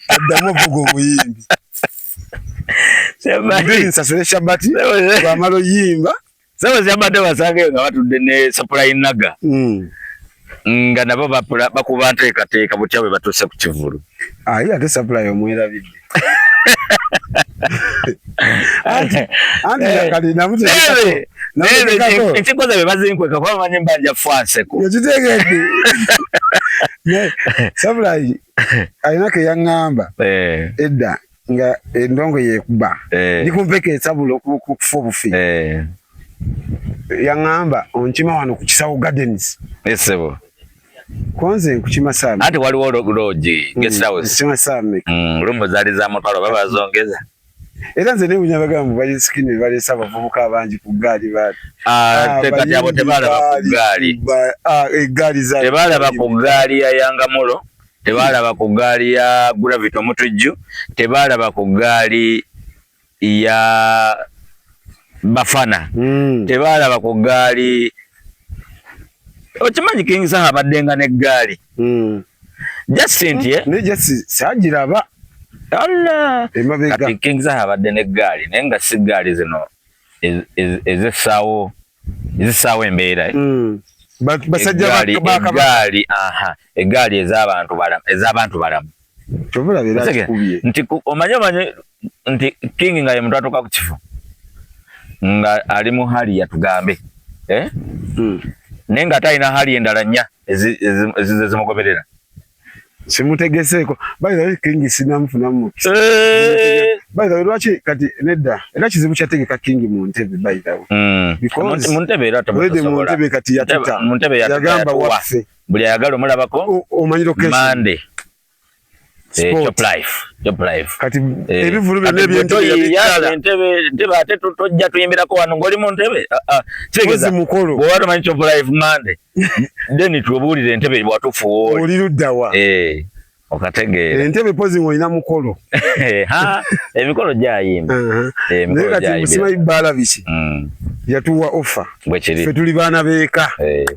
addamu ovuga omuyimbi nsasule Shabati bwamala oyimba sebo Shabati basangeyo nga batudde ne supply naga nga nabo bakuba nteekateeka butya bwe batuuse ku kivulu ate supply omwerabidde ekikoza bye bazinkweka kuba bamanyi mbanja fanseko ekitegedde Supply alinako yaŋŋamba edda nga endongo yekuba ndikumpeka esabula okufa obufi yaŋŋamba onkima wano ku Kisawo Gardens esebo konze nkukima sami ate waliwo logi guest house kima sami lumu zaali za mutwalo babazongeza era nze nebunya bagamba bali skini bali saba vubuka abangi ku gaali bali tekati abo tebalaba ku gaali egaali za tebalaba ku gaali ya Yangamulo tebalaba ku gaali ya Gravity Omutujju tebalaba ku gaali ya Bafana tebalaba ku gaali okimanyi King Saha abaddenga n'eggaali just ne just sagiraba Allah kati King Saha abadde n'eggaali naye nga si gaali zino ezisaawo embeera eggaali ez'abantu balamu nti omanyi nti King nga ye muntu atuuka ku kifo nga ali mu hali yatugambe naye nga talina hali endala nnya ezimugoberera simutegeseeko bayiza King sinamufunamu bayiza lwaki kati nedda era kizibu kyategeka King mu ntebe bayiza mu ntebe era mu ntebe kati yatuta yagamba waffe buli ayagala omulabako omanyi location Monday Job life kati ebivulu byonna entebe ate tojja tuyimbirako wano ng'oli mu ntebe kitegeeza bw'oba tomanyi Job life Monday then tubuulire entebe bwatufu oli luddawa okategeera entebe pozi ng'olina mukolo emikolo gyayimba naye kati musimanyi bbaala biki yatuwa offer bwechiri fe tuli bana beka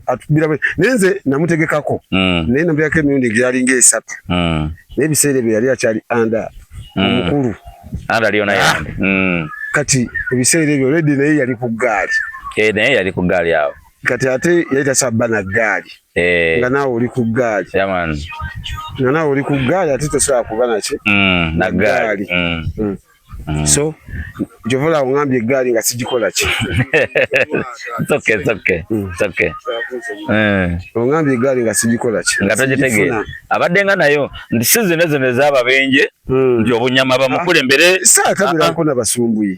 atubira nenze namutegekako naye nambirako emirundi gyalinga 3 n'ebiseera bye yali akyali anda omukulu anda aliona yandi kati ebiseera ebyo already naye yali ku gaali naye yali ku gaali awo kati ate yali tasaba na gaali nga naawe oli ku gaali nga naawe oli ku gaali ate tosobola kuba naki na gaali so jovola ongambye egaali nga sigikola ki ongambye egaali nga sigikola ki nga togitegeera abadde nga nayo nti si zino ez'ababenje nti obunyama bamukulembere saatabirako n'abasumbuyi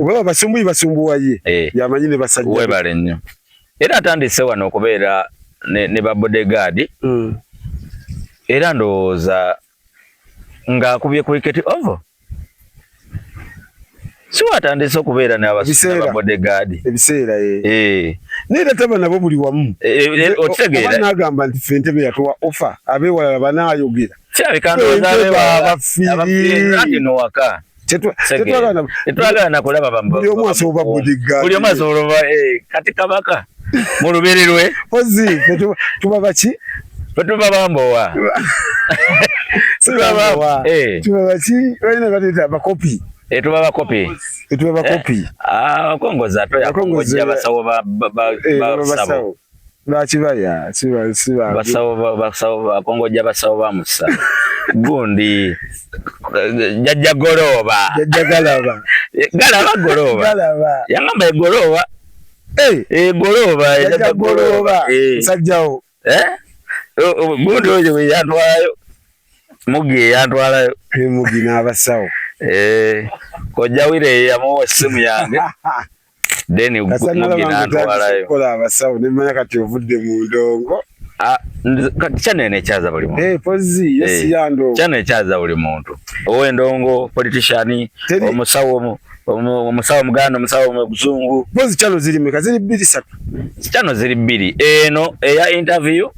oba abasumbuyi basumbuwaye yamanyi ne basajja webale nnyo era atandise wano okubeera ne ba bodyguard era ndowooza ng'akubye cricket over si watandise okubeera n'aba bodyguard ebiseera naye taba nabo buli wamu okitegeera n'agamba nti ffe Entebbe yatuwa offer abeewalala banaayogera abafiiri waka tetwagala nakulaba buli omu asobola bodyguard buli omu asobola kati kabaka mu lubiri lwe pozi tuba baki tuba bambowa tuba baki balina bateeta abakopi tuba bakopi abakongoza yakongojja basawo basabo bakibaya basawo bakongojja basawo bamusa gundi jajja goloba galaba yangamba egoloba goloba sajjawo gundi oyo we yantwalayo mugi yantwalayo mugi n'abasawo kojja wire yamuwa essimu yange then mugi n'antwalayo kola abasawo nemanya kati ovudde mu ndongo kyanene ekyaza buli muntu pozi yesi yando kyanene ekyaza buli muntu ow'endongo politician omusawo muganda omusawo muzungu pozi kyano ziri meka ziri 2 kyano ziri 2 eno eya interview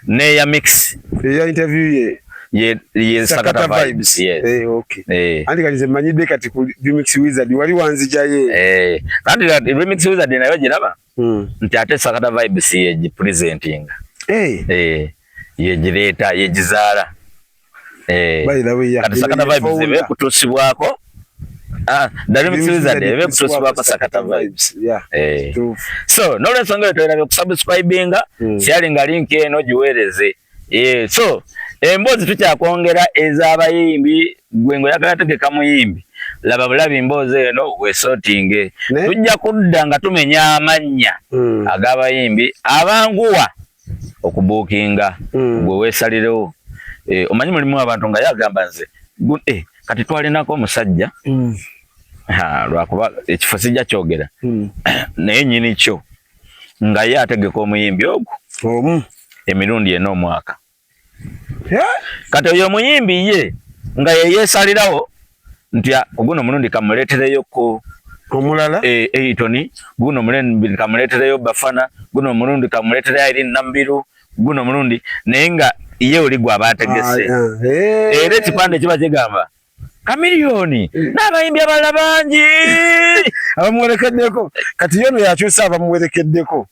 neya mix eya interview ye Sakata Vibes okay andi kalize manyide kati ku Remix Wizard wali wanzijaye kandi Remix Wizard nayo giraba nti ate Sakata Vibes ye presenting ye gireta ye gizaala kati Sakata Vibes ebe kutusibwako Remix Wizard ebe kutusibwako Sakata Vibes so nolwensonga twerabe kusubscribinga sharinga link eno giwereze so embozi tukyakwongera ez'abayimbi gwengo yakala tegeka muyimbi laba bulabi mbozi eno wesorting tujja kudda nga tumenya amanya ag'abayimbi abanguwa okubuukinga gwe weesalirewo omanyi mulimu abantu nga yagamba nze kati twalinako omusajja lwakuba ekifo sijja kyogera naye nyini kyo nga ye ategeka omuyimbi ogwo emirundi ena omwaka kati oyo muyimbi ye nga yeyesalirawo nti guno mulundi kamuletereyo ko omulala Eitoni guno mulundi kamuletereyo Bafana guno mulundi kamuletereyo Irene Nambiru guno mulundi naye nga ye oli gwe abategese era ekipande kiba kigamba kamiliyoni n'abayimbi abalala bangi abamuwerekeddeko kati yono yakyusa abamuwerekeddeko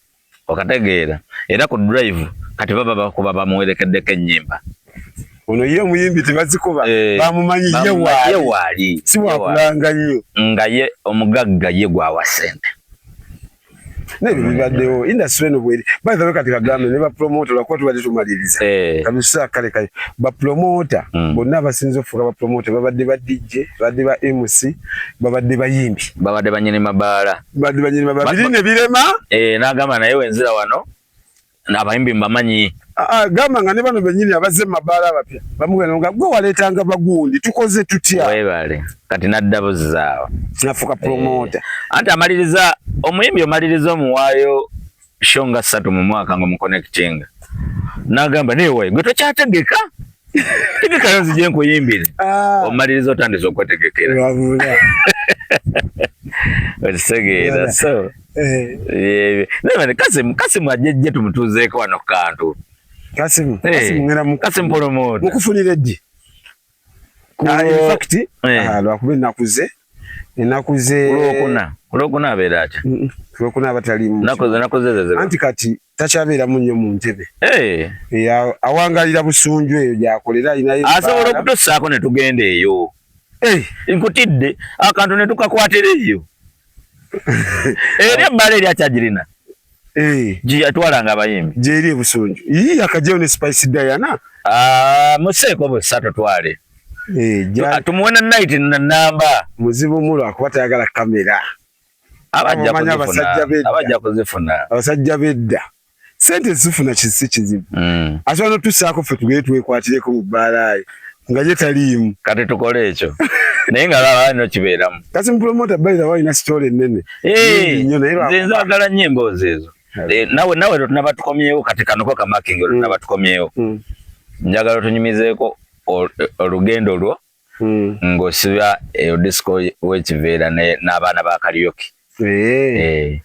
okategeera era ku drive kati baba bakuba bamuwerekeddeko ennyimba ono ye omuyimbi tebazikuba bamumanyi ye waali si wakulanga nnyo nga ye omugagga ye gwawa ssente nebyo bibaddewo industry eno bweri baithawe kati kagambe ne bapromota lwakuba tubadde tumaliriza kabisa kale bapromota bonna abasinza okufuuka bapromota babadde ba DJ babadde ba MC babadde bayimbi babadde banyini mabaala biri ne birema n'agamba naye wenzira wano n'abayimbi mbamanyi gamba nga ne bano benyini abazze mabaala abapya bamugenda nga gwe waleetanga bagundi tukoze tutya webale kati naddabuzi zaawa nafuka promota anti amaliriza omuyimbi omaliriza omuwaayo show nga 3 mu mwaka nga muconnectinga n'agamba newe gwe tokyategeka tegekayo nzije nkuyimbire omaliriza otandise okwetegekera okisegeera so Kasimu ajjejje tumutuuzeeko wano ku kantu Kasimu promote mukufunira eddi in fact lwakuba enakuze Enakuze kulokuna abeera atya? Kulokuna abatalimu. Nakuze. Anti kati takyabeeramu nnyo mu ntebe. Awangalira busunju eyo gyakolera inayo. Asobola okutussaako ne tugenda eyo. Nkutidde akantu ne tukakwatira eyo. Eri ebbala eri akyagirina. Gyeyatwalanga abayimbi. Gyeri ebusunju. Akajjayo ne Spice Diana. Museeko busatu twale. Tumuwe na night na namba. Muzibu mulo akuba tayagala kamera. Abajja kuzifuna. Abasajja bedda. Sente zifuna kisi kizibu. Asobola notussaako ffe tugende twekwatireko mu bbaalayo nga gye taliimu. Kati tukole ekyo. Naye nga baba no kibeeramu. Kasi promoter by the way na story nnene. Nze nzaagala nnyo emboozi ezo. Nawe tunaba tukomyewo kati kanoko kamakingi tunaba tukomyewo. Njagala otunyumizeeko olugendo lwo ng'osiba disco w'ekiveera n'abaana ba Karaoke. Gye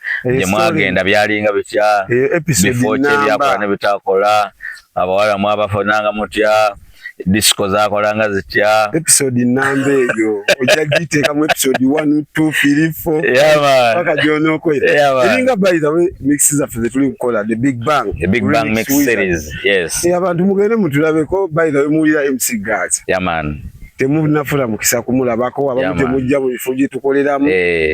mwagenda byalinga bitya, bifo kye byakola ne bitakola, abawala mwabafunanga mutya, disco zakolanga zitya. Episode namba eyo ojja giteekamu episode 1, 2, 3, 4 paka gy'onookwera. Eringa by the way mix zaffe ze tuli kukola the Big Bang mix series. Yes. Abantu mugende mutulabeko by the way muwulira MC Gaza. Temunafuna mukisa kumulabako abamu temujja mu bifo gye tukoleramu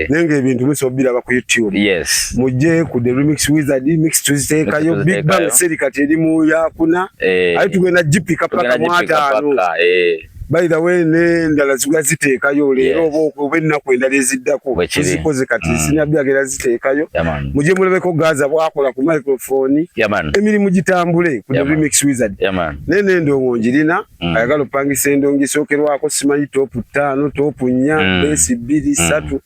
nenga ebintu musobira ba ku YouTube. Mujje ku The Remix Wizard mix tuziteekayo Big Bang seri kati eri mu yakuna ayi tugenda jipika paka mwataano. By the way ne ndala ziteekayo leero oba ennaku endala eziddako tuzikoze kati sinabyagera ziteekayo. Mujje mulabeko Gaza bwakola ku microphone emirimu gitambule ku The Remix Wizard. Nene ndongo njirina ayagala opangisa endongo isookerwako simanyi top 5 top 4 base 2 3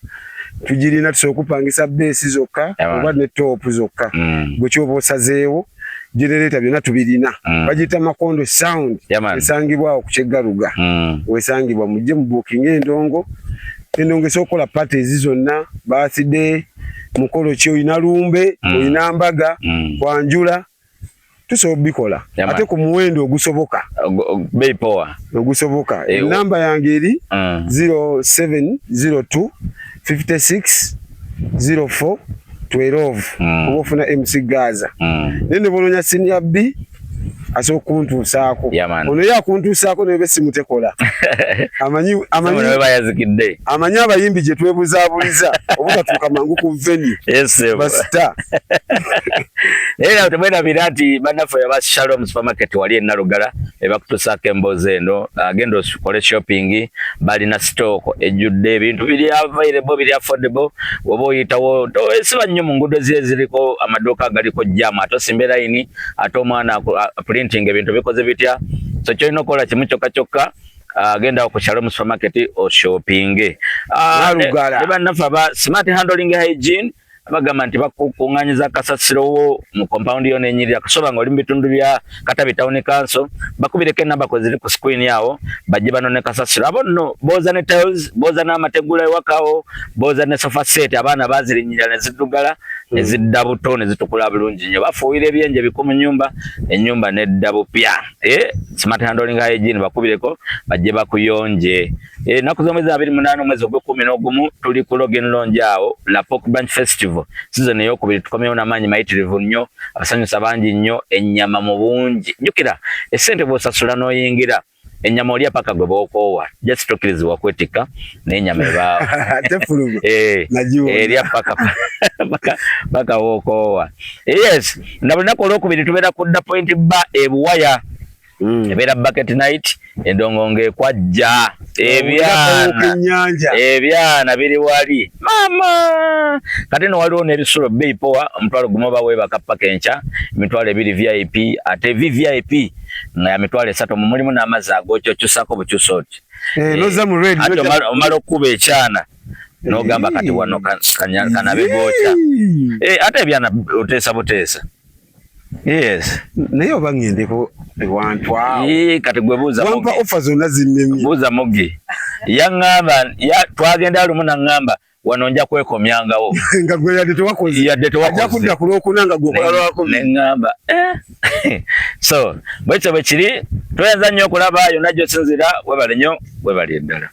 tujirina tusokupangisa base zokka oba ne top zokka bwe kyoba osazeewo generator byonna tubirina bagita Makondo sound esangibwa ku Kyeggaluga wesangibwa mujje mu booking endongo esokola parties zonna birthday mukolo kyo oyina lumbe oyina mbaga kwanjula tusobola bikola ate ku muwendo ogusoboka beipoa ogusoboka namba yange eri 0702 56 04 12 obufuna MC Gaza nene bolonya senior B asokuntusaako ono yakuntusaako nebe simutekola amanyi bayazikidde amanyi abayimbi gye twebuzaabuliza obutatuuka mangu ku venue basita era tumwena birati banafu ya Shalom supermarket wali Nalugala ebakutusaako emboozi eno agenda okole shopping bali na stock ejjudde ebintu biri available biri affordable oba oyitawo siba nnyo mu nguudo ziriko amaduuka galiko jam atosimbe line ate omwana printing ebintu bikoze bitya so kyolina okola kimu kyokka agenda ku Shalom supermarket o shopping banafu aba smart handling hygiene abagamba nti bakukunganyiza kasasiro mu compound yo nenyirira kasoba nga oli mu bitundu bya Katabi Town Council bakubireke namba ko ziri ku screen yawo bajje banone kasasiro abo no boza ne tiles boza na mategula ewakawo boza ne sofa set abana bazirinyira ne zidugala ne ziddabu tone zitukula bulungi nyo bafuwire byenje bikomu nyumba enyumba ne dabu pya smart handling hygiene bakubireko bajje bakuyonje nakuzomeza 28 mwezi gwa 11 tuli ku Logan Lounge awo la Pork Branch Festival season eyokubiri tukomyewo n'amaanyi mayitirivu nnyo abasanyusa bangi nnyo ennyama mu bungi jjukira essente bw'osasula n'oyingira ennyama olya paka gwe bookoowa just tokkirizibwa kwetika n'ennyama ebaawo erya paka bookoowa yes na lunaku olwokubiri tubeera ku Dda Point Bar ebuwaya ebeera bucket night endongo ng'ekwajja ebyana biri wali mama kati no waliwo n'ebisulo beipoa omutwalo gumu baweebaka paka enkya emitwalo 2 VIP ate VVIP nga ya mitwalo 3 mulimu n'amazzi ag'okyokyusako bukyusa oti ate omala okukuba ekyana n'ogamba kati wano kanabe gookya ate ebyana oteesa buteesa. Yes. Naye oba ngendeko ewantu awo. Kati gwe buuza mugi. Wampa offer zonna zinnemi. Buuza mugi. Yaŋŋamba twagenda lumu naŋŋamba wano nja kwekomyangawo. Nga gwe yadde tewakoze. Yadde tewakoze. Ajja kudda ku Lwokuna nga gw'okola Lwakumi. Neŋŋamba so bwekyo bwe kiri toyinza nnyo okulaba yonna gy'osinzira webale nnyo webale eddala.